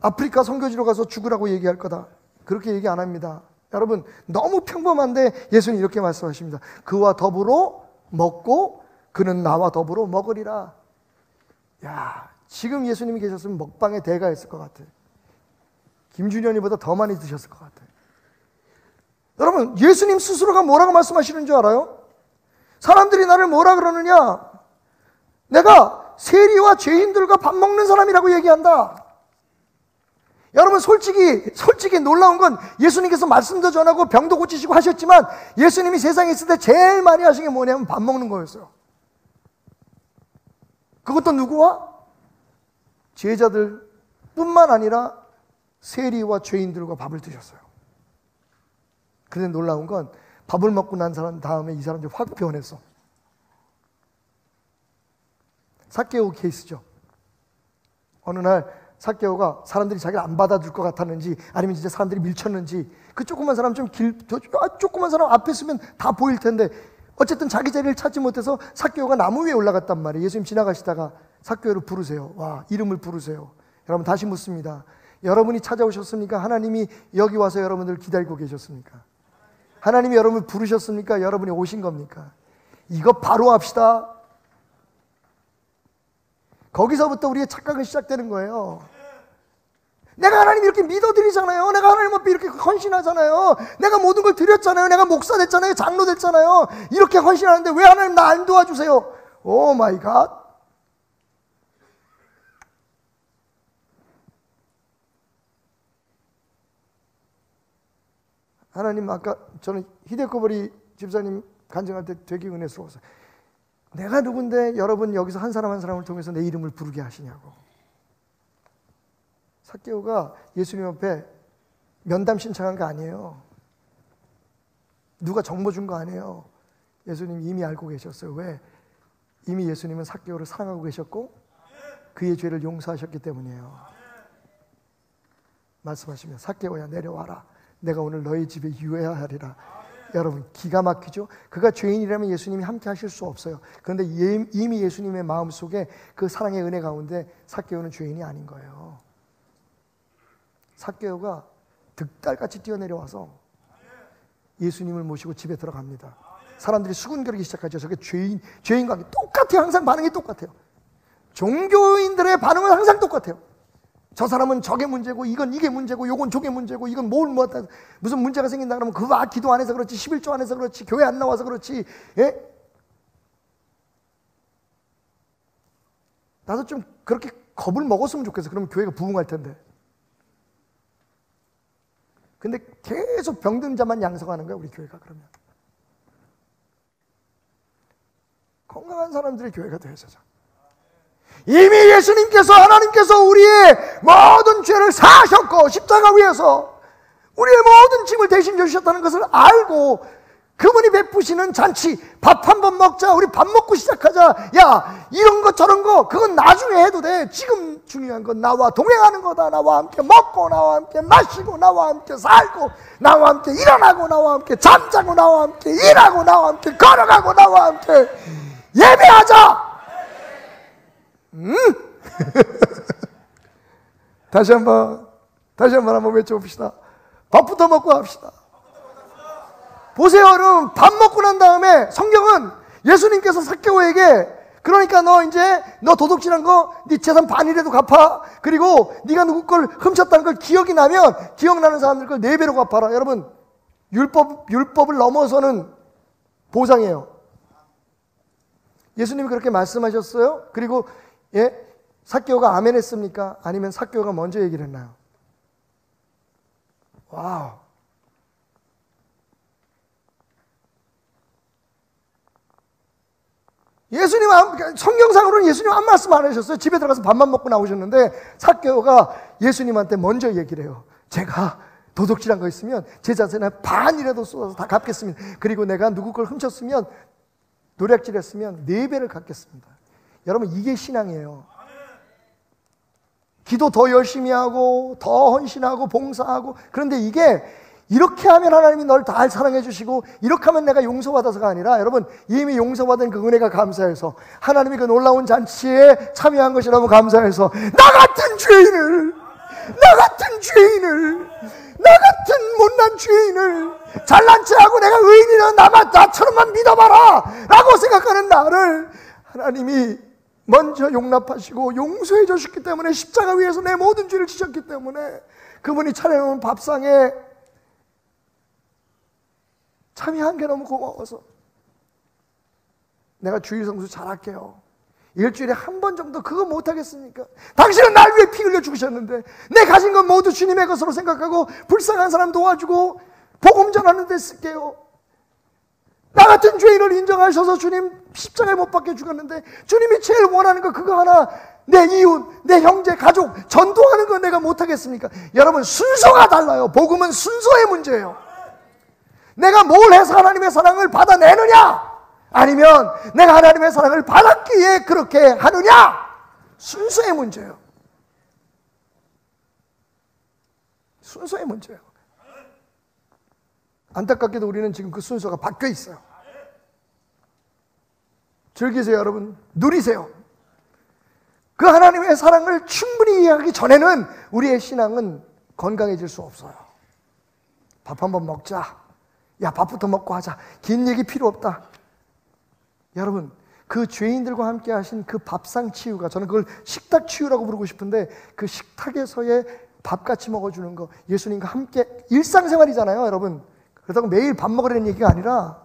아프리카 선교지로 가서 죽으라고 얘기할 거다. 그렇게 얘기 안 합니다. 여러분, 너무 평범한데 예수님 이렇게 말씀하십니다. 그와 더불어 먹고 그는 나와 더불어 먹으리라. 야, 지금 예수님이 계셨으면 먹방의 대가였을 것 같아요. 김준현이보다 더 많이 드셨을 것 같아요. 여러분, 예수님 스스로가 뭐라고 말씀하시는 줄 알아요? 사람들이 나를 뭐라 그러느냐? 내가 세리와 죄인들과 밥 먹는 사람이라고 얘기한다. 여러분, 솔직히 놀라운 건 예수님께서 말씀도 전하고 병도 고치시고 하셨지만 예수님이 세상에 있을 때 제일 많이 하신 게 뭐냐면 밥 먹는 거였어요. 그것도 누구와? 제자들 뿐만 아니라 세리와 죄인들과 밥을 드셨어요. 그런데 놀라운 건 밥을 먹고 난 사람 다음에 이 사람들이 확 변했어. 삭개오 케이스죠. 어느 날 삭개오가 사람들이 자기를 안 받아줄 것 같았는지 아니면 진짜 사람들이 밀쳤는지 그 조그만 사람 조그만 사람 앞에 있으면 다 보일 텐데 어쨌든 자기 자리를 찾지 못해서 삭개오가 나무 위에 올라갔단 말이에요. 예수님 지나가시다가 삭개오를 부르세요. 와, 이름을 부르세요. 여러분 다시 묻습니다. 여러분이 찾아오셨습니까? 하나님이 여기 와서 여러분들 기다리고 계셨습니까? 하나님이 여러분을 부르셨습니까? 여러분이 오신 겁니까? 이거 바로 합시다. 거기서부터 우리의 착각은 시작되는 거예요. 내가 하나님 이렇게 믿어드리잖아요. 내가 하나님 앞에 이렇게 헌신하잖아요. 내가 모든 걸 드렸잖아요. 내가 목사 됐잖아요. 장로 됐잖아요. 이렇게 헌신하는데 왜 하나님 나 안 도와주세요? 오 마이 갓. 하나님, 아까 저는 히데코보리 집사님 간증할 때 되게 은혜스러웠어요. 내가 누군데 여러분 여기서 한 사람 한 사람을 통해서 내 이름을 부르게 하시냐고. 삭개오가 예수님 앞에 면담 신청한 거 아니에요. 누가 정보 준 거 아니에요. 예수님 이미 알고 계셨어요. 왜? 이미 예수님은 삭개오를 사랑하고 계셨고 그의 죄를 용서하셨기 때문이에요. 말씀하시면 삭개오야 내려와라. 내가 오늘 너희 집에 유해하리라. 여러분 기가 막히죠? 그가 죄인이라면 예수님이 함께 하실 수 없어요. 그런데 이미 예수님의 마음속에 그 사랑의 은혜 가운데 삭개오는 죄인이 아닌 거예요. 삭개오가 득달같이 뛰어내려와서 예수님을 모시고 집에 들어갑니다. 사람들이 수군거리기 시작하죠. 저게 죄인과 함께 똑같아요. 항상 반응이 똑같아요. 종교인들의 반응은 항상 똑같아요. 저 사람은 저게 문제고 이건 이게 문제고 요건 저게 문제고 이건 무슨 문제가 생긴다 그러면 그거 기도 안 해서 그렇지 11조 안 해서 그렇지 교회 안 나와서 그렇지. 예? 나도 좀 그렇게 겁을 먹었으면 좋겠어. 그러면 교회가 부흥할 텐데. 근데 계속 병든 자만 양성하는 거야 우리 교회가. 그러면 건강한 사람들의 교회가 되어야죠. 이미 예수님께서 하나님께서 우리의 모든 죄를 사하셨고 십자가 위에서 우리의 모든 짐을 대신 져주셨다는 것을 알고 그분이 베푸시는 잔치, 밥 한 번 먹자, 우리 밥 먹고 시작하자. 야, 이런 거 저런 거 그건 나중에 해도 돼. 지금 중요한 건 나와 동행하는 거다. 나와 함께 먹고 나와 함께 마시고 나와 함께 살고 나와 함께 일어나고 나와 함께 잠자고 나와 함께 일하고 나와 함께 걸어가고 나와 함께 예배하자. 다시 한번 외쳐봅시다. 밥부터 먹고 합시다. 보세요, 여러분. 밥 먹고 난 다음에 성경은 예수님께서 삭개오에게 그러니까 너 도둑질한 거 네 재산 반이라도 갚아. 그리고 네가 누구 걸 훔쳤다는 걸 기억나는 사람들 걸 4배로 갚아라. 여러분, 율법을 넘어서는 보상이에요. 예수님이 그렇게 말씀하셨어요. 그리고 삭개오가 아멘 했습니까? 아니면 삭개오가 먼저 얘기를 했나요? 와우. 성경상으로는 예수님 한 말씀 안 하셨어요. 집에 들어가서 밥만 먹고 나오셨는데 삭개오가 예수님한테 먼저 얘기를 해요. 제가 도둑질한 거 있으면 제 자산의 반이라도 쏟아서 다 갚겠습니다. 그리고 내가 누구 걸 훔쳤으면 노략질했으면 4배를 갚겠습니다. 여러분 이게 신앙이에요. 기도 더 열심히 하고 더 헌신하고 봉사하고 그런데 이렇게 하면 하나님이 널 다 사랑해 주시고 이렇게 하면 내가 용서받아서가 아니라 여러분 이미 용서받은 그 은혜가 감사해서 하나님이 그 놀라운 잔치에 참여한 것이라고 감사해서 나 같은 죄인을 못난 죄인을 잘난 체하고 내가 의인이라 나처럼만 믿어봐라 라고 생각하는 나를 하나님이 먼저 용납하시고 용서해 주셨기 때문에 십자가 위에서 내 모든 죄를 지셨기 때문에 그분이 차려놓은 밥상에 참여한 게 너무 고마워서 내가 주일 성수 잘할게요. 일주일에 한 번 정도 그거 못하겠습니까? 당신은 날 위해 피 흘려 죽으셨는데 내 가진 건 모두 주님의 것으로 생각하고 불쌍한 사람 도와주고 복음 전하는 데 쓸게요. 나 같은 죄인을 인정하셔서 주님 십자가에 못 박혀 죽었는데 주님이 제일 원하는 거 그거 하나 내 이웃, 내 형제, 가족 전도하는 거 내가 못하겠습니까? 여러분 순서가 달라요. 복음은 순서의 문제예요. 내가 뭘 해서 하나님의 사랑을 받아내느냐 아니면 내가 하나님의 사랑을 받았기에 그렇게 하느냐 순서의 문제예요. 순서의 문제예요. 안타깝게도 우리는 지금 그 순서가 바뀌어 있어요. 즐기세요 여러분. 누리세요. 그 하나님의 사랑을 충분히 이해하기 전에는 우리의 신앙은 건강해질 수 없어요. 밥 한번 먹자. 야 밥부터 먹고 하자. 긴 얘기 필요 없다. 여러분 그 죄인들과 함께 하신 그 밥상 치유가 저는 그걸 식탁 치유라고 부르고 싶은데 그 식탁에서의 밥같이 먹어주는 거 예수님과 함께 일상생활이잖아요 여러분. 그렇다고 매일 밥 먹으라는 얘기가 아니라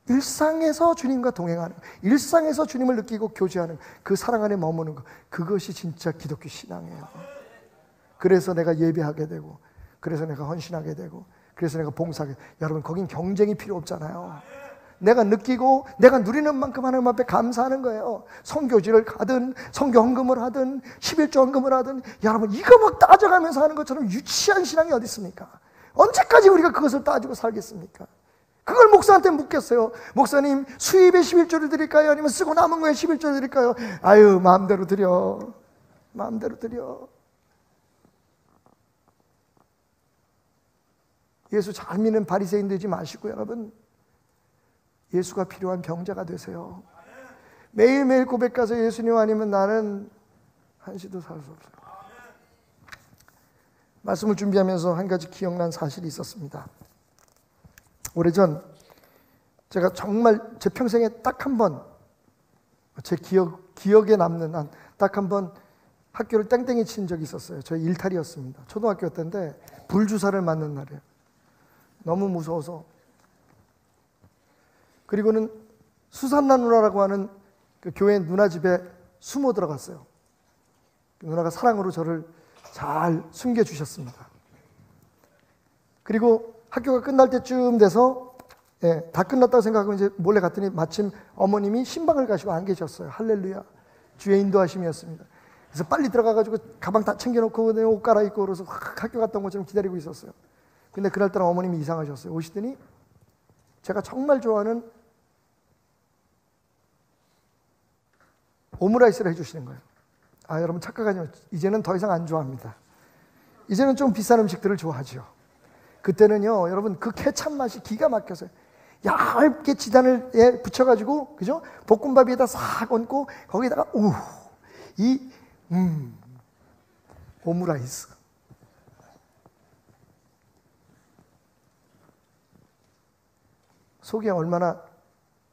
일상에서 주님과 동행하는 거, 일상에서 주님을 느끼고 교제하는 그 사랑 안에 머무는 거 그것이 진짜 기독교 신앙이에요. 그래서 내가 예배하게 되고 그래서 내가 헌신하게 되고 그래서 내가 봉사하게. 여러분, 거긴 경쟁이 필요 없잖아요. 내가 느끼고 내가 누리는 만큼 하나님 앞에 감사하는 거예요. 선교지를 가든 선교 헌금을 하든 11조 헌금을 하든, 여러분 이거 막 따져가면서 하는 것처럼 유치한 신앙이 어디 있습니까? 언제까지 우리가 그것을 따지고 살겠습니까? 그걸 목사한테 묻겠어요. 목사님, 수입에 11조를 드릴까요? 아니면 쓰고 남은 거에 11조를 드릴까요? 아유, 마음대로 드려. 마음대로 드려. 예수 잘 믿는 바리새인 되지 마시고, 여러분, 예수가 필요한 병자가 되세요. 매일매일 고백가서 예수님 아니면 나는 한시도 살 수 없어요. 말씀을 준비하면서 한 가지 기억난 사실이 있었습니다. 오래전 제가 정말 제 평생에 딱 한 번, 제 기억에 남는 한 딱 한 번 학교를 땡땡이 친 적이 있었어요. 저희 일탈이었습니다. 초등학교 때인데 불주사를 맞는 날이에요. 너무 무서워서. 그리고는 수산나 누나라고 하는 그 교회 누나 집에 숨어 들어갔어요. 그 누나가 사랑으로 저를 잘 숨겨주셨습니다. 그리고 학교가 끝날 때쯤 돼서, 다 끝났다고 생각하고 이제 몰래 갔더니 마침 어머님이 신방을 가시고 안 계셨어요. 할렐루야. 주의 인도하심이었습니다. 그래서 빨리 들어가가지고 가방 다 챙겨놓고 내 옷 갈아입고 그래서 학교 갔던 것처럼 기다리고 있었어요. 근데 그날따라 어머님이 이상하셨어요. 오시더니 제가 정말 좋아하는 오므라이스를 해주시는 거예요. 아, 여러분 착각하지 마세요. 이제는 더 이상 안 좋아합니다. 이제는 좀 비싼 음식들을 좋아하죠. 그때는요, 여러분, 그 케찹 맛이 기가 막혀서요. 얇게 지단을 붙여가지고, 그죠? 볶음밥 위에다 싹 얹고, 거기다가, 오므라이스. 속이 얼마나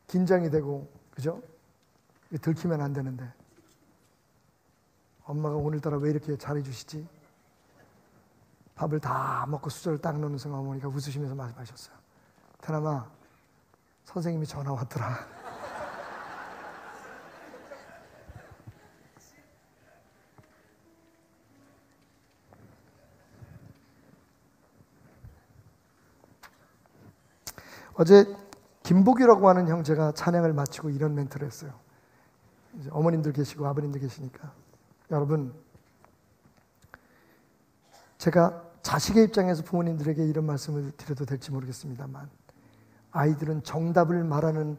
긴장이 되고, 그죠? 들키면 안 되는데. 엄마가 오늘따라 왜 이렇게 잘해주시지? 밥을 다 먹고 수저를 딱 넣는 순간 어머니가 웃으시면서 말씀하셨어요. 태남아, 선생님이 전화 왔더라. 어제 김복이라고 하는 형제가 찬양을 마치고 이런 멘트를 했어요. 이제 어머님들 계시고 아버님들 계시니까, 여러분, 제가 자식의 입장에서 부모님들에게 이런 말씀을 드려도 될지 모르겠습니다만, 아이들은 정답을 말하는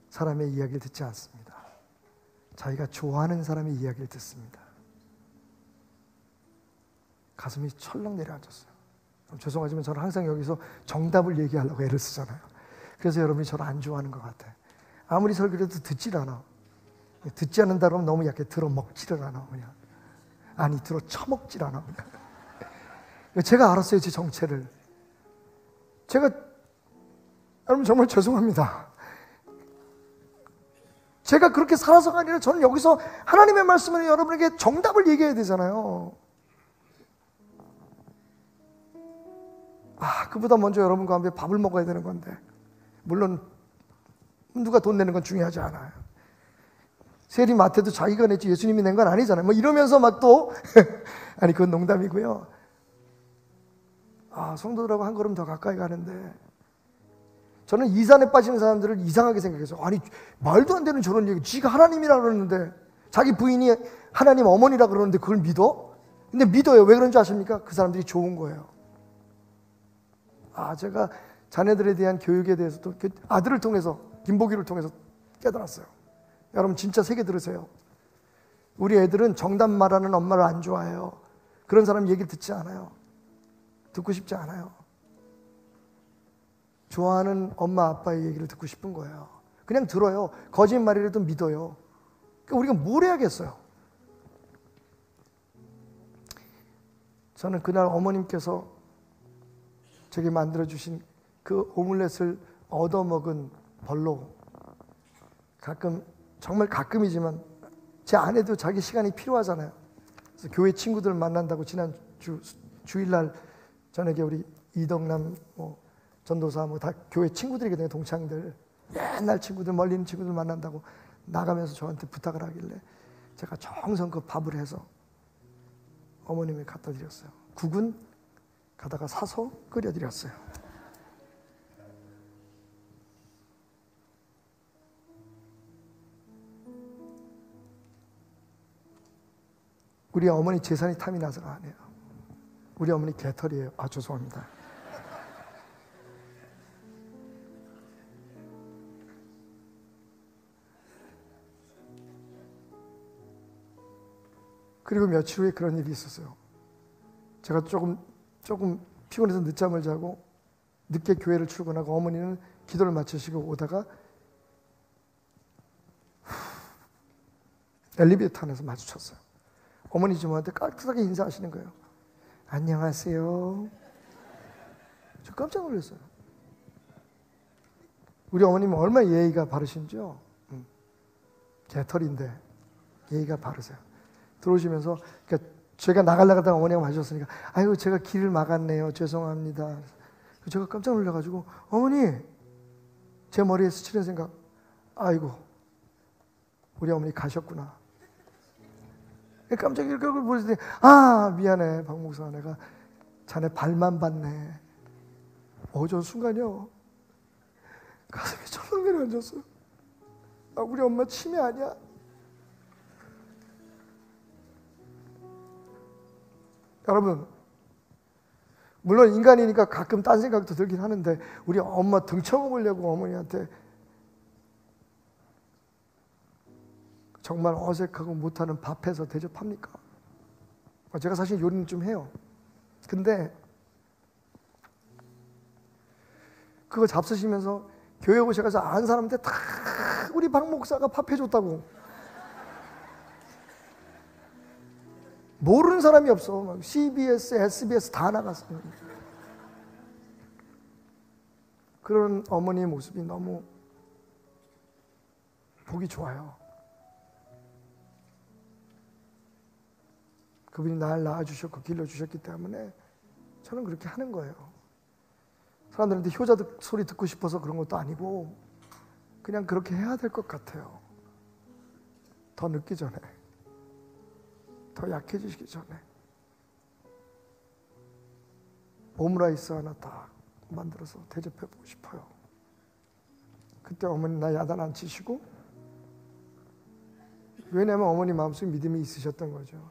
사람의 이야기를 듣지 않습니다. 자기가 좋아하는 사람의 이야기를 듣습니다. 가슴이 철렁 내려앉았어요. 죄송하지만 저는 항상 여기서 정답을 얘기하려고 애를 쓰잖아요. 그래서 여러분이 저를 안 좋아하는 것 같아요. 아무리 설교해도 듣질 않아. 듣지 않는다 그러면 너무 약해. 들어 먹지를 않아 그냥. 아니, 들어 처먹질 않아 그냥. 제가 알았어요, 제 정체를. 여러분 정말 죄송합니다. 제가 그렇게 살아서가 아니라 저는 여기서 하나님의 말씀을 여러분에게 정답을 얘기해야 되잖아요. 그보다 먼저 여러분과 함께 밥을 먹어야 되는 건데, 물론 누가 돈 내는 건 중요하지 않아요. 세리 마태도 자기가 냈지 예수님이 낸 건 아니잖아요. 뭐 이러면서 막 또 아니, 그건 농담이고요. 성도들하고 한 걸음 더 가까이 가는데, 저는 이 산에 빠지는 사람들을 이상하게 생각해서, 아니, 말도 안 되는 저런 얘기, 지가 하나님이라 그러는데, 자기 부인이 하나님 어머니라 그러는데 그걸 믿어? 근데 믿어요. 왜 그런지 아십니까? 그 사람들이 좋은 거예요. 제가 자녀들에 대한 교육에 대해서도 아들을 통해서, 김보기를 통해서 깨달았어요. 여러분 진짜 세게 들으세요. 우리 애들은 정답 말하는 엄마를 안 좋아해요. 그런 사람 얘기 듣지 않아요. 듣고 싶지 않아요. 좋아하는 엄마 아빠의 얘기를 듣고 싶은 거예요. 그냥 들어요. 거짓말이라도 믿어요. 그러니까 우리가 뭘 해야겠어요. 저는 그날 어머님께서 제게 만들어주신 그 오믈렛을 얻어먹은 벌로, 정말 가끔이지만 제 아내도 자기 시간이 필요하잖아요. 그래서 교회 친구들 만난다고 지난 주일날 저녁에 우리 이덕남 전도사 다 교회 친구들이거든요. 동창들, 옛날 친구들, 멀리 있는 친구들 만난다고 나가면서 저한테 부탁을 하길래 제가 정성껏 밥을 해서 어머님에 갖다 드렸어요. 국은 가다가 사서 끓여 드렸어요. 우리 어머니 재산이 탐이 나서가 아니에요. 우리 어머니 개털이에요. 아, 죄송합니다. 그리고 며칠 후에 그런 일이 있었어요. 제가 조금 피곤해서 늦잠을 자고 늦게 교회를 출근하고 어머니는 기도를 마치시고 오다가 엘리베이터 안에서 마주쳤어요. 어머니 저한테 깍듯하게 인사하시는 거예요. 안녕하세요. 저 깜짝 놀랐어요. 우리 어머님은 얼마나 예의가 바르신지요. 개털인데 예의가 바르세요. 들어오시면서 그러니까 제가 나가려다가 어머니가 마주쳤으니까 아이고 제가 길을 막았네요. 죄송합니다. 제가 깜짝 놀라가지고 어머니 제 머리에 스치는 생각 아이고 우리 어머니 가셨구나. 깜짝 이렇게 보시더니 아 미안해 박 목사 내가 자네 발만 봤네. 저 순간이요 가슴이 철렁 내려앉았어요. 아 우리 엄마 치매 아니야? 여러분 물론 인간이니까 가끔 딴 생각도 들긴 하는데 우리 엄마 등쳐먹으려고 어머니한테 정말 어색하고 못하는 밥해서 대접합니까? 제가 사실 요리는 좀 해요. 근데 그거 잡수시면서 교회 오셔서 아는 사람한테 다 우리 박 목사가 밥 해줬다고 모르는 사람이 없어. 막 CBS, SBS 다 나갔어. 그런 어머니의 모습이 너무 보기 좋아요. 그분이 날 낳아주셨고 길러주셨기 때문에 저는 그렇게 하는 거예요. 사람들한테 효자 소리 듣고 싶어서 그런 것도 아니고 그냥 그렇게 해야 될 것 같아요. 더 늦기 전에. 더 약해지시기 전에 오므라이스 하나 딱 만들어서 대접해보고 싶어요. 그때 어머니 나 야단 안 치시고 왜냐하면 어머니 마음속에 믿음이 있으셨던 거죠.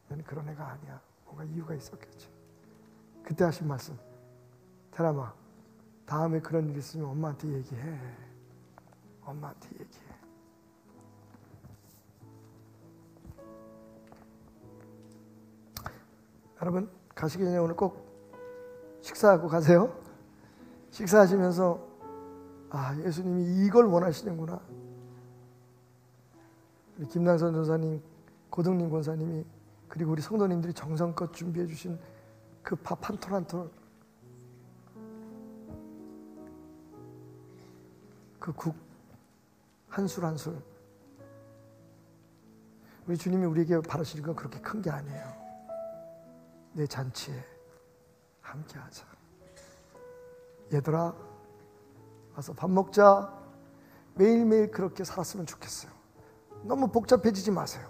나는 그런 애가 아니야. 뭔가 이유가 있었겠지. 그때 하신 말씀 테라마 다음에 그런 일 있으면 엄마한테 얘기해. 엄마한테 얘기해. 여러분 가시기 전에 오늘 꼭 식사하고 가세요. 식사하시면서 아 예수님이 이걸 원하시는구나. 우리 김남선 전사님, 고등림 권사님이 그리고 우리 성도님들이 정성껏 준비해 주신 그 밥 한 톨 한 톨, 그 국 한 술 한 술, 우리 주님이 우리에게 바라시는 건 그렇게 큰 게 아니에요. 내 잔치에 함께하자. 얘들아 와서 밥 먹자. 매일매일 그렇게 살았으면 좋겠어요. 너무 복잡해지지 마세요.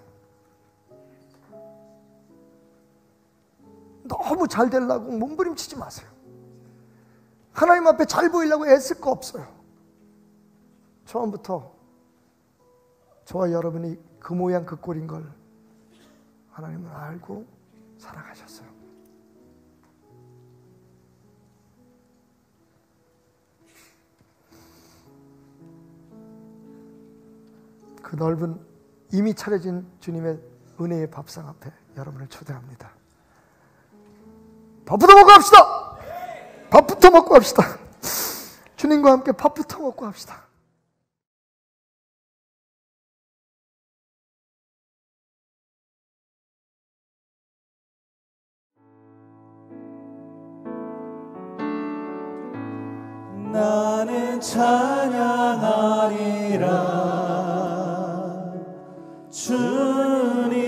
너무 잘 되려고 몸부림치지 마세요. 하나님 앞에 잘 보이려고 애쓸 거 없어요. 처음부터 저와 여러분이 그 모양 그 꼴인 걸 하나님은 알고 살아가셨어요. 그 넓은 이미 차려진 주님의 은혜의 밥상 앞에 여러분을 초대합니다. 밥부터 먹고 합시다. 밥부터 먹고 합시다. 주님과 함께 밥부터 먹고 합시다. 나는 찬양하리라 주님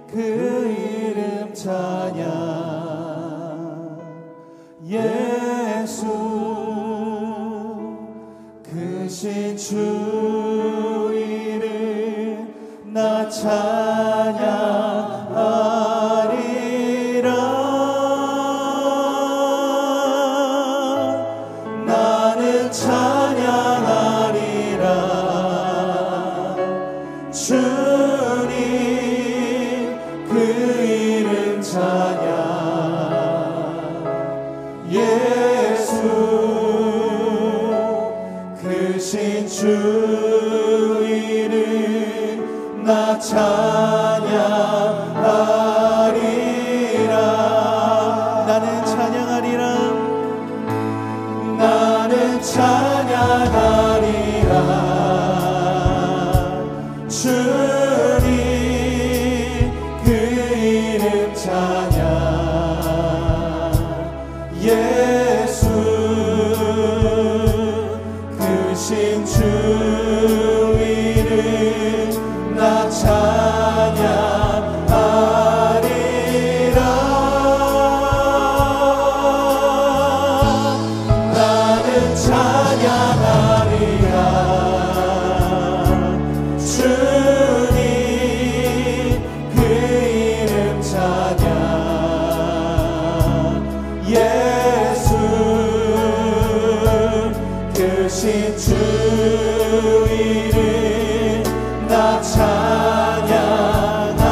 그 이름 찬양 예수 크신 주 이름 나 찬양하리라 나는 찬양하리라 주 주 이름 나 찬양하리라. 나는 찬양하리라. 나는 찬양하리라. 주님 그 이름 찬양. 예수 크신 주 이름 나 찬양하리라. 나는 찬양하리라. 주님 그 이름 찬양. 예수 크신 주 이름 나 찬양하리라.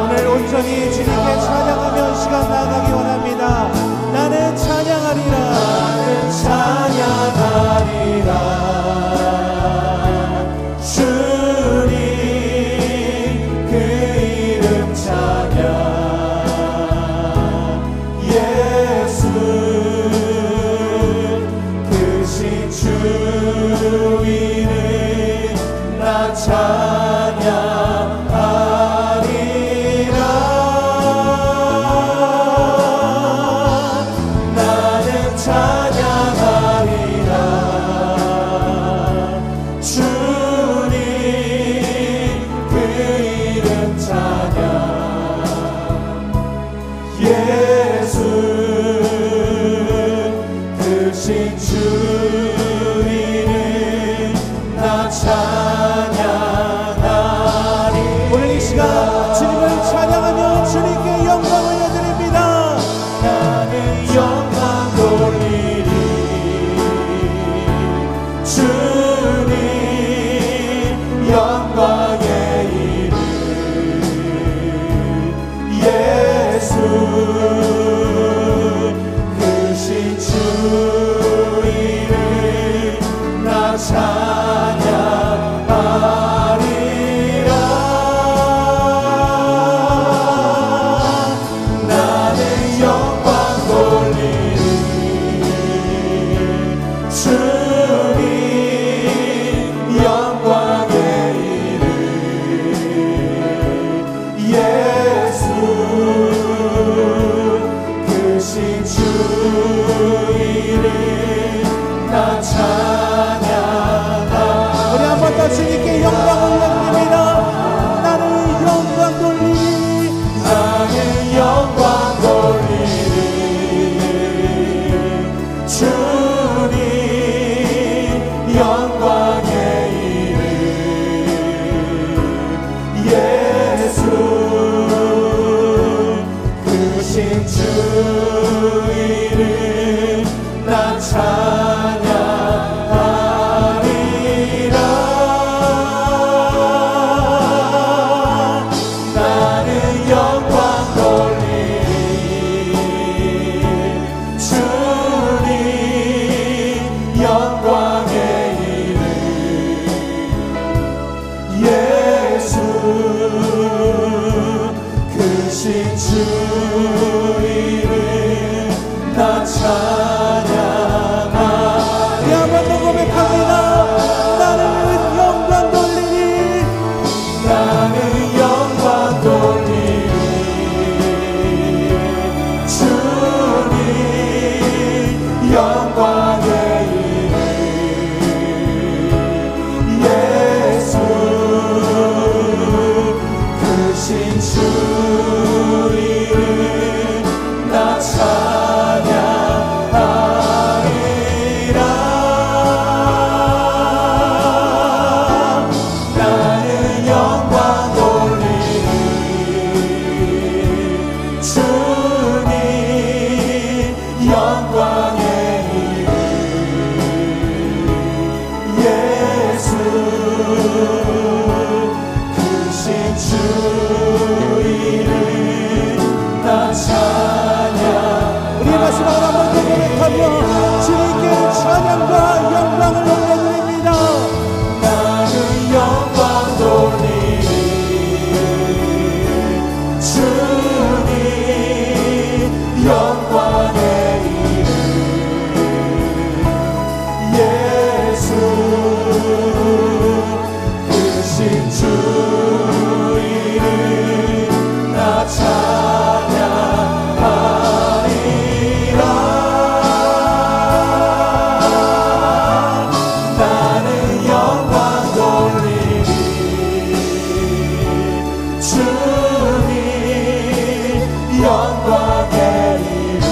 오늘 온전히 주님께 찬양하며 시간 나가기 원합니다. 나는 찬양하리라. 나는 찬양하리라. 주님 그 이름 찬양. 예수 크신 주 이름 나 찬양하리라. 나는 찬양하리라. 주님 그 이름 찬양. 예수 크신 주 이름 나 찬양하리. 오늘 이 시간 주님을 찬양하며 주님께 영광을 올려드립니다. 나는 영광 돌리리. 주님 영광의 이름. 예수 크신 주 이름 나 찬양하리라. 나는 영광 돌리리. 주님 크신 주 이름 나 찬양하리라. 나는 영광 돌리리. 주님 영광의 이름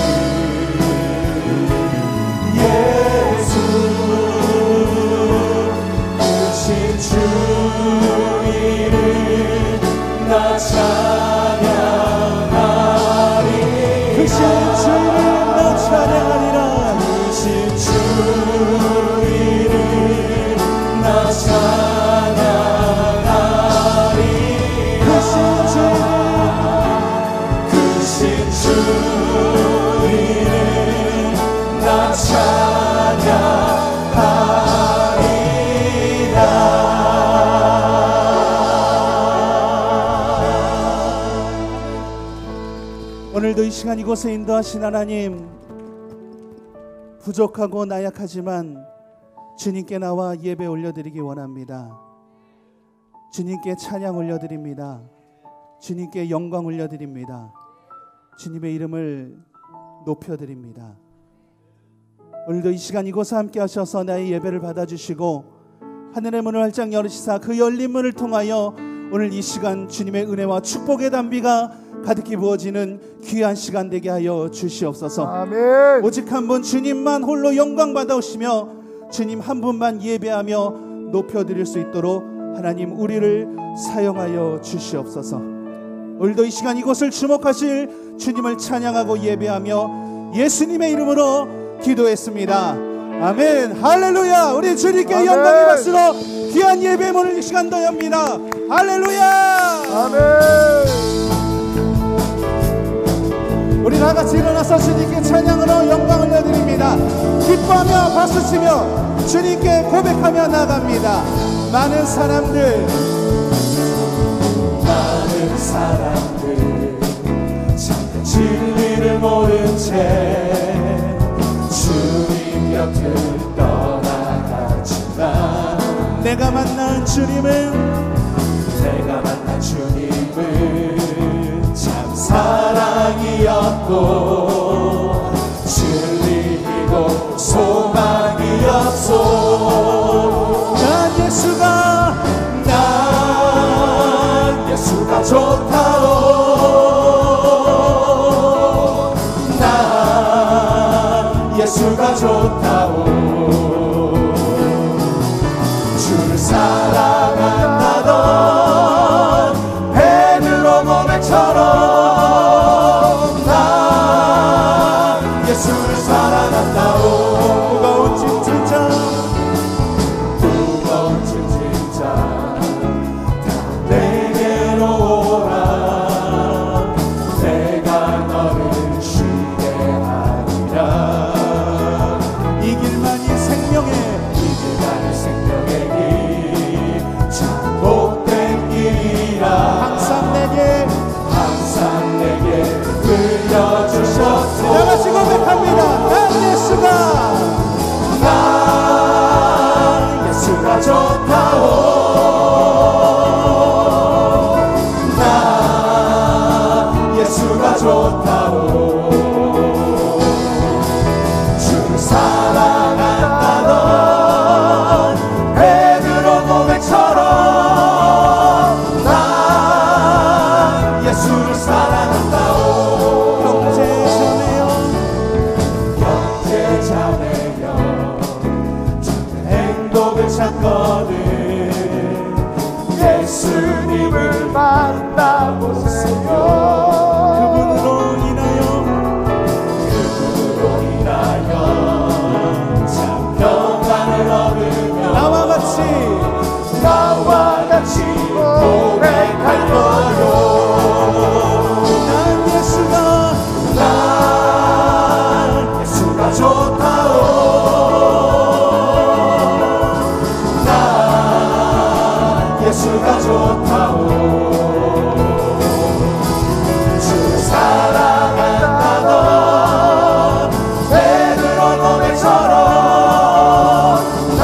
예수 크신 주 이름 나 찬양하리. 크신 주 이름 나 찬양하리라. 크신 주 이름 나 찬양하리. 크신 주 이름 나 찬양하리라. 오늘도 이 시간 이곳에 인도하신 하나님, 부족하고 나약하지만 주님께 나와 예배 올려드리기 원합니다. 주님께 찬양 올려드립니다. 주님께 영광 올려드립니다. 주님의 이름을 높여드립니다. 오늘도 이 시간 이곳에 함께 하셔서 나의 예배를 받아주시고 하늘의 문을 활짝 열으시사 그 열린 문을 통하여 오늘 이 시간 주님의 은혜와 축복의 담비가 가득히 부어지는 귀한 시간 되게 하여 주시옵소서. 아멘. 오직 한 분 주님만 홀로 영광 받아오시며 주님 한 분만 예배하며 높여드릴 수 있도록 하나님 우리를 사용하여 주시옵소서. 오늘도 이 시간 이곳을 주목하실 주님을 찬양하고 예배하며 예수님의 이름으로 기도했습니다. 아멘. 할렐루야. 우리 주님께 아멘. 영광의 박수로 귀한 예배의 문을 이 시간 더 엽니다. 할렐루야. 아멘. 우리 다같이 일어나서 주님께 찬양으로 영광을 올려드립니다. 기뻐하며 박수치며 주님께 고백하며 나갑니다. 많은 사람들 참 진리를 모른 채 주님 곁을 떠나갔지만 내가 만난 주님은 참 사랑이었고 진리이고 소망이었소. 난 예수가 좋다오. 난 예수가 좋다오. 주를 사랑한다던 베드로 고백처럼 난 예수를 사랑한다오. 무거운 짐진 자 다 내게로 오라. 내가 너를 쉬게 하리라. 이 길만이 생명의 길 참 복된 길이라. 항상 내게 들려주셨소. 다같이 고백합니다. 난 예수가 좋다오. 난 예수가 좋다오. 주를 사랑한다던 베드로 고백처럼 난 예수를 사랑한다오. 형제자매여 행복을 찾거든 예수님을 만나보세요. 그분으로 인하여 참 평안을 얻으며 나와 같이 고백할 거요. 난 예수가 좋다오. 난 예수가 좋다오. 주를 사랑한다던 베드로 고백처럼 난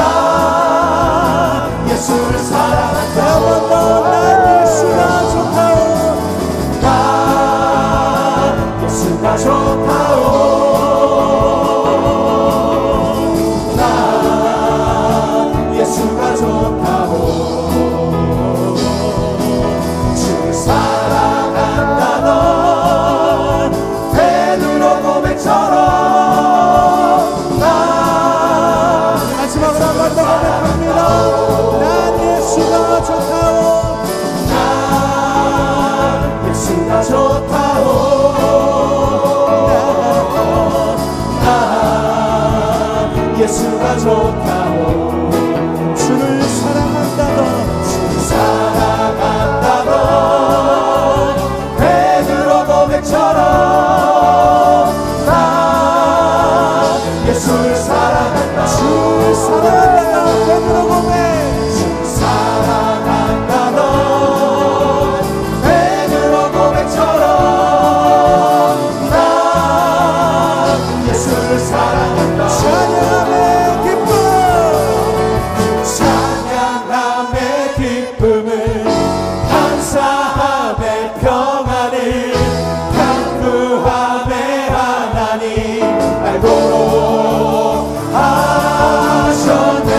번 더 고백합니다. 난 예수가 좋다오. 난 예수가 좋다오. 난 예수가 좋다오. 주를 사랑한다던 주를 사랑한다던 베드로 고백처럼 난 예수를 사랑한다. 주를 사랑한다던 베드로 고백. 주를 사랑한다던 베드로 고백처럼 난 예수를 사랑한다. 찬양함의 기쁨 찬양함의 기쁨을 감사함의 평안을 간구함의 하나님 알도록 하셨네.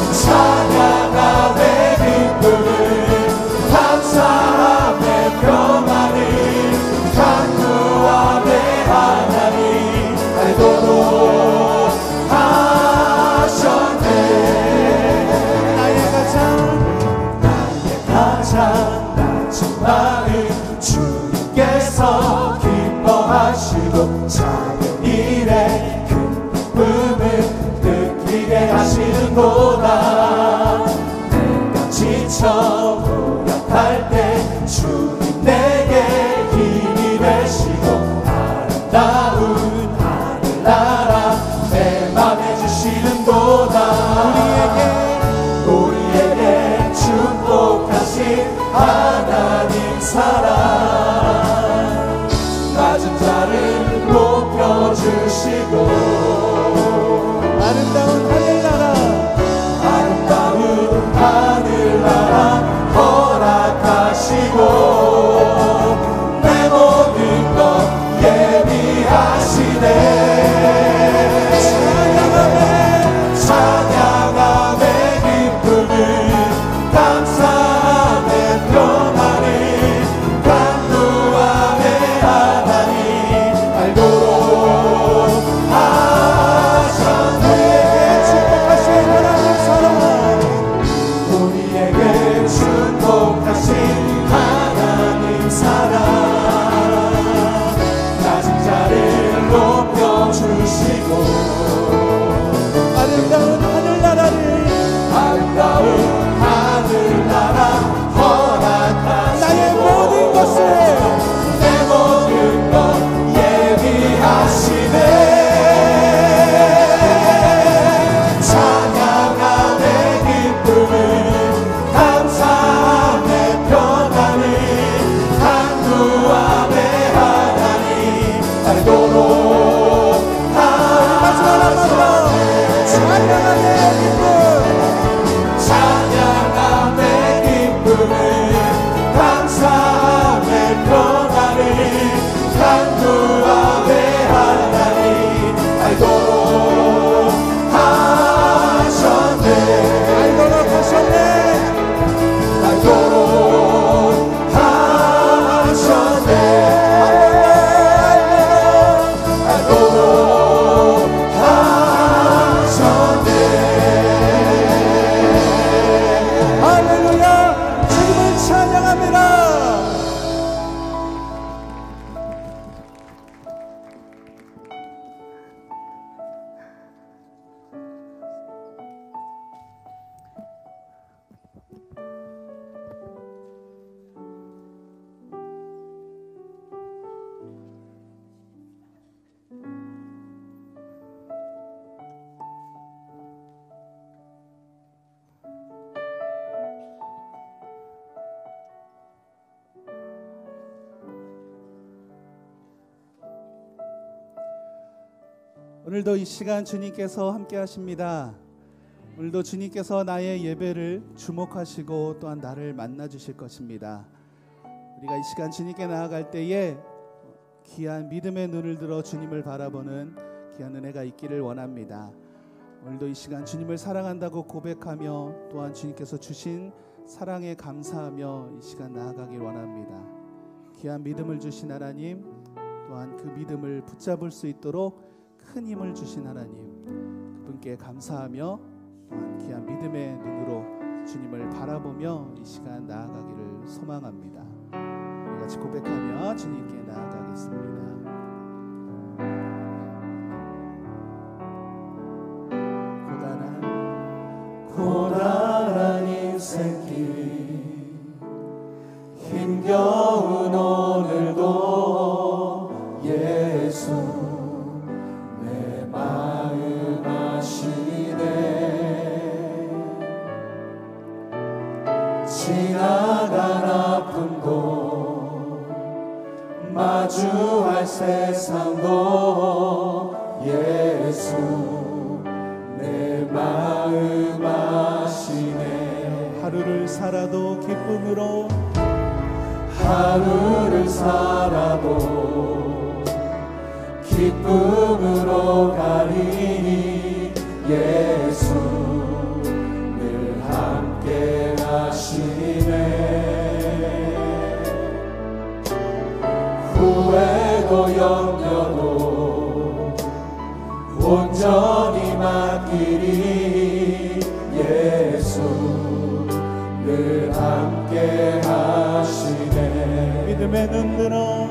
찬양함의 기쁨을 감사함의 평안을 간구함의 하나님 알도록 하셨네. 나의 가장 낮은 마음 주님께서 기뻐하시고 작은 일에 큰 기쁨을 느끼게 하시는구나. 내가 지쳐 무력할 때 주님 내게 힘이 되시고 아름다운 하늘나라 내 맘에 주시는구나. 우리에게 축복하신 하나님 사랑 낮은 자를 높여주시고 아름다운 하늘나라 아름다운 하늘나라 허락하시고 내 모든 것 예비하시네. 찬양함의 기쁨을 감사함의 평안을 간구함의 하나님 알도록 하셨네. 축복하신 하나님 사랑 우리에게 축복하신 하나님 사랑 낮은 자를 높여주시고 아름다운 하늘나라 허락하시고 나의 모든 것을 내 모든 것 예비하시네. 찬양함의 기쁨을 감사함의 평안을 간구함의 하나님 알도록 하셨네. 찬양함의 기쁨 찬양함의 기쁨을 감사함의 평안을 간구함의 하나님 알도록 하셨네. 알도록 하셨네. 알도록 하셨네. 알도록 하셨네. 할렐루야. 주님을 찬양합니다. 오늘도 이 시간 주님께서 함께 하십니다. 오늘도 주님께서 나의 예배를 주목하시고 또한 나를 만나 주실 것입니다. 우리가 이 시간 주님께 나아갈 때에 귀한 믿음의 눈을 들어 주님을 바라보는 귀한 은혜가 있기를 원합니다. 오늘도 이 시간 주님을 사랑한다고 고백하며 또한 주님께서 주신 사랑에 감사하며 이 시간 나아가길 원합니다. 귀한 믿음을 주신 하나님, 또한 그 믿음을 붙잡을 수 있도록 큰 힘을 주신 하나님, 그분께 감사하며 또한 귀한 믿음의 눈으로 주님을 바라보며 이 시간 나아가기를 소망합니다. 우리 같이 고백하며 주님께 나아가겠습니다. 고단한 인생길 힘겨운 오늘도 예수 내 마음 아시네. 지나간 아픔도 마주할 세상도 예수 내 마음 아시네. 하루를 살아도 기쁨으로 하루를 살아도 기쁨으로 가리니 예수 늘 함께 하시네. 후회도 염려도 온전히 맡기리 예수 늘 함께 하시네. 믿음의 눈 들어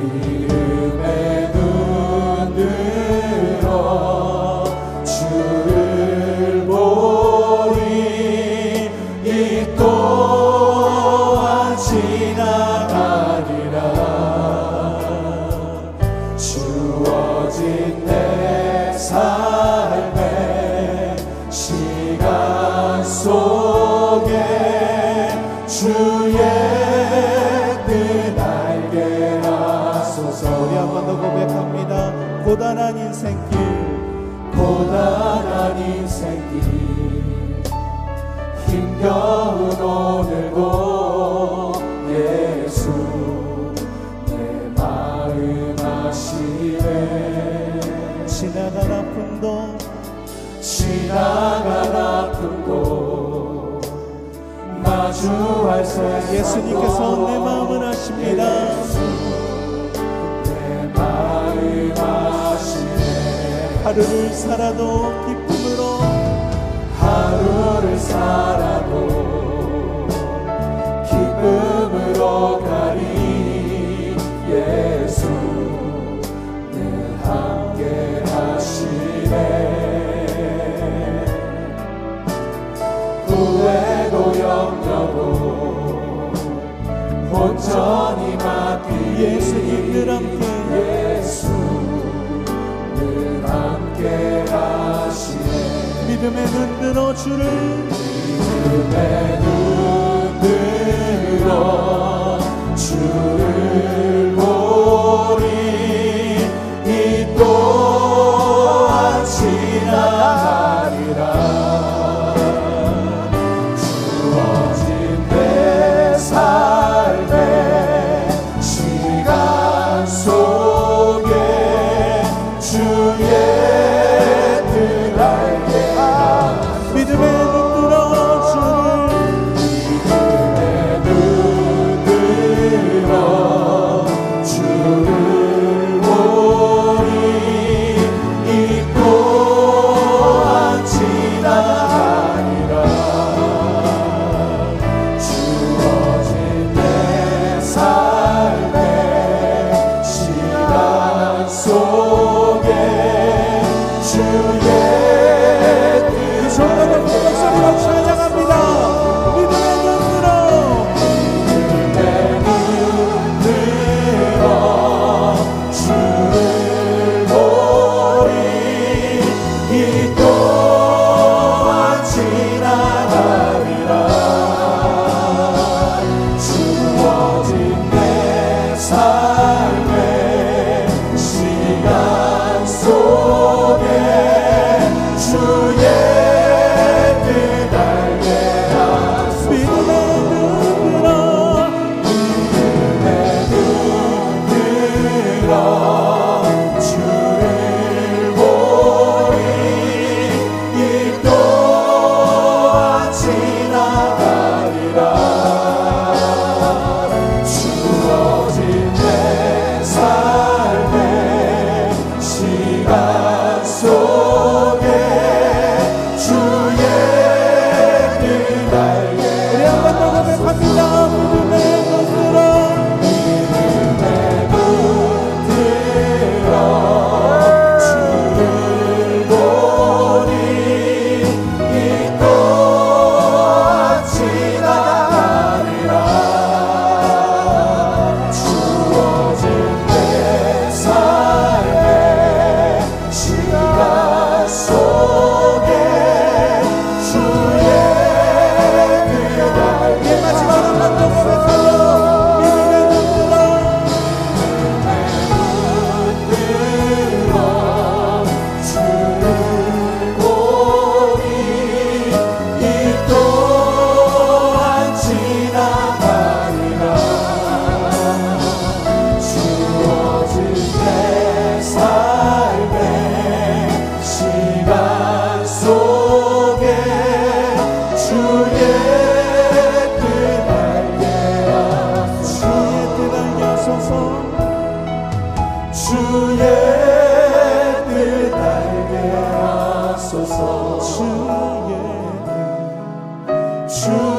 믿음의 눈 들어 주를 보리. 이 또한 지나가리라. 주어진 내 삶의 시간 속에 주의 뜻 알게 하소서. 우리 한 번 더 고백합니다. 고단한 인생길 고단한 인생길 힘겨운 오늘도 예수 내 마음 아시네. 지나간 아픔도 지나간 아픔도 마주할 새 예수님께서 내 마음을 아십니다. 내 마음 아시네. 하루를 살아도 기쁨으로 하루를 살아도 기쁨으로 가리 예수 늘 함께 하시네. 후회도 염려도 온전히 맡기 예수님 늘 함께 예수 늘 함께 하시네. 믿음의 눈 들어 주를 믿음의 눈 들어 주를 보리. 이 또한 지나가리라. 주어진 내 삶의 시간 속에 주의 뜻 알게 믿음의 눈 들어 주를 믿음의 눈 들어 주를 보리. 이 또한 지나가리라. 주어진 내 삶의 시간 속에 주의 뜻 정답을 목소리로 찬양합니다. 믿음의 눈 들어 믿음의 눈 들어 주를 보리. 이 또한 지나가리라. 주어진 내 삶의 시간 속에 속에 주의 뜻 알게 하소서. 주의 뜻 알게 하소서. 주의 뜻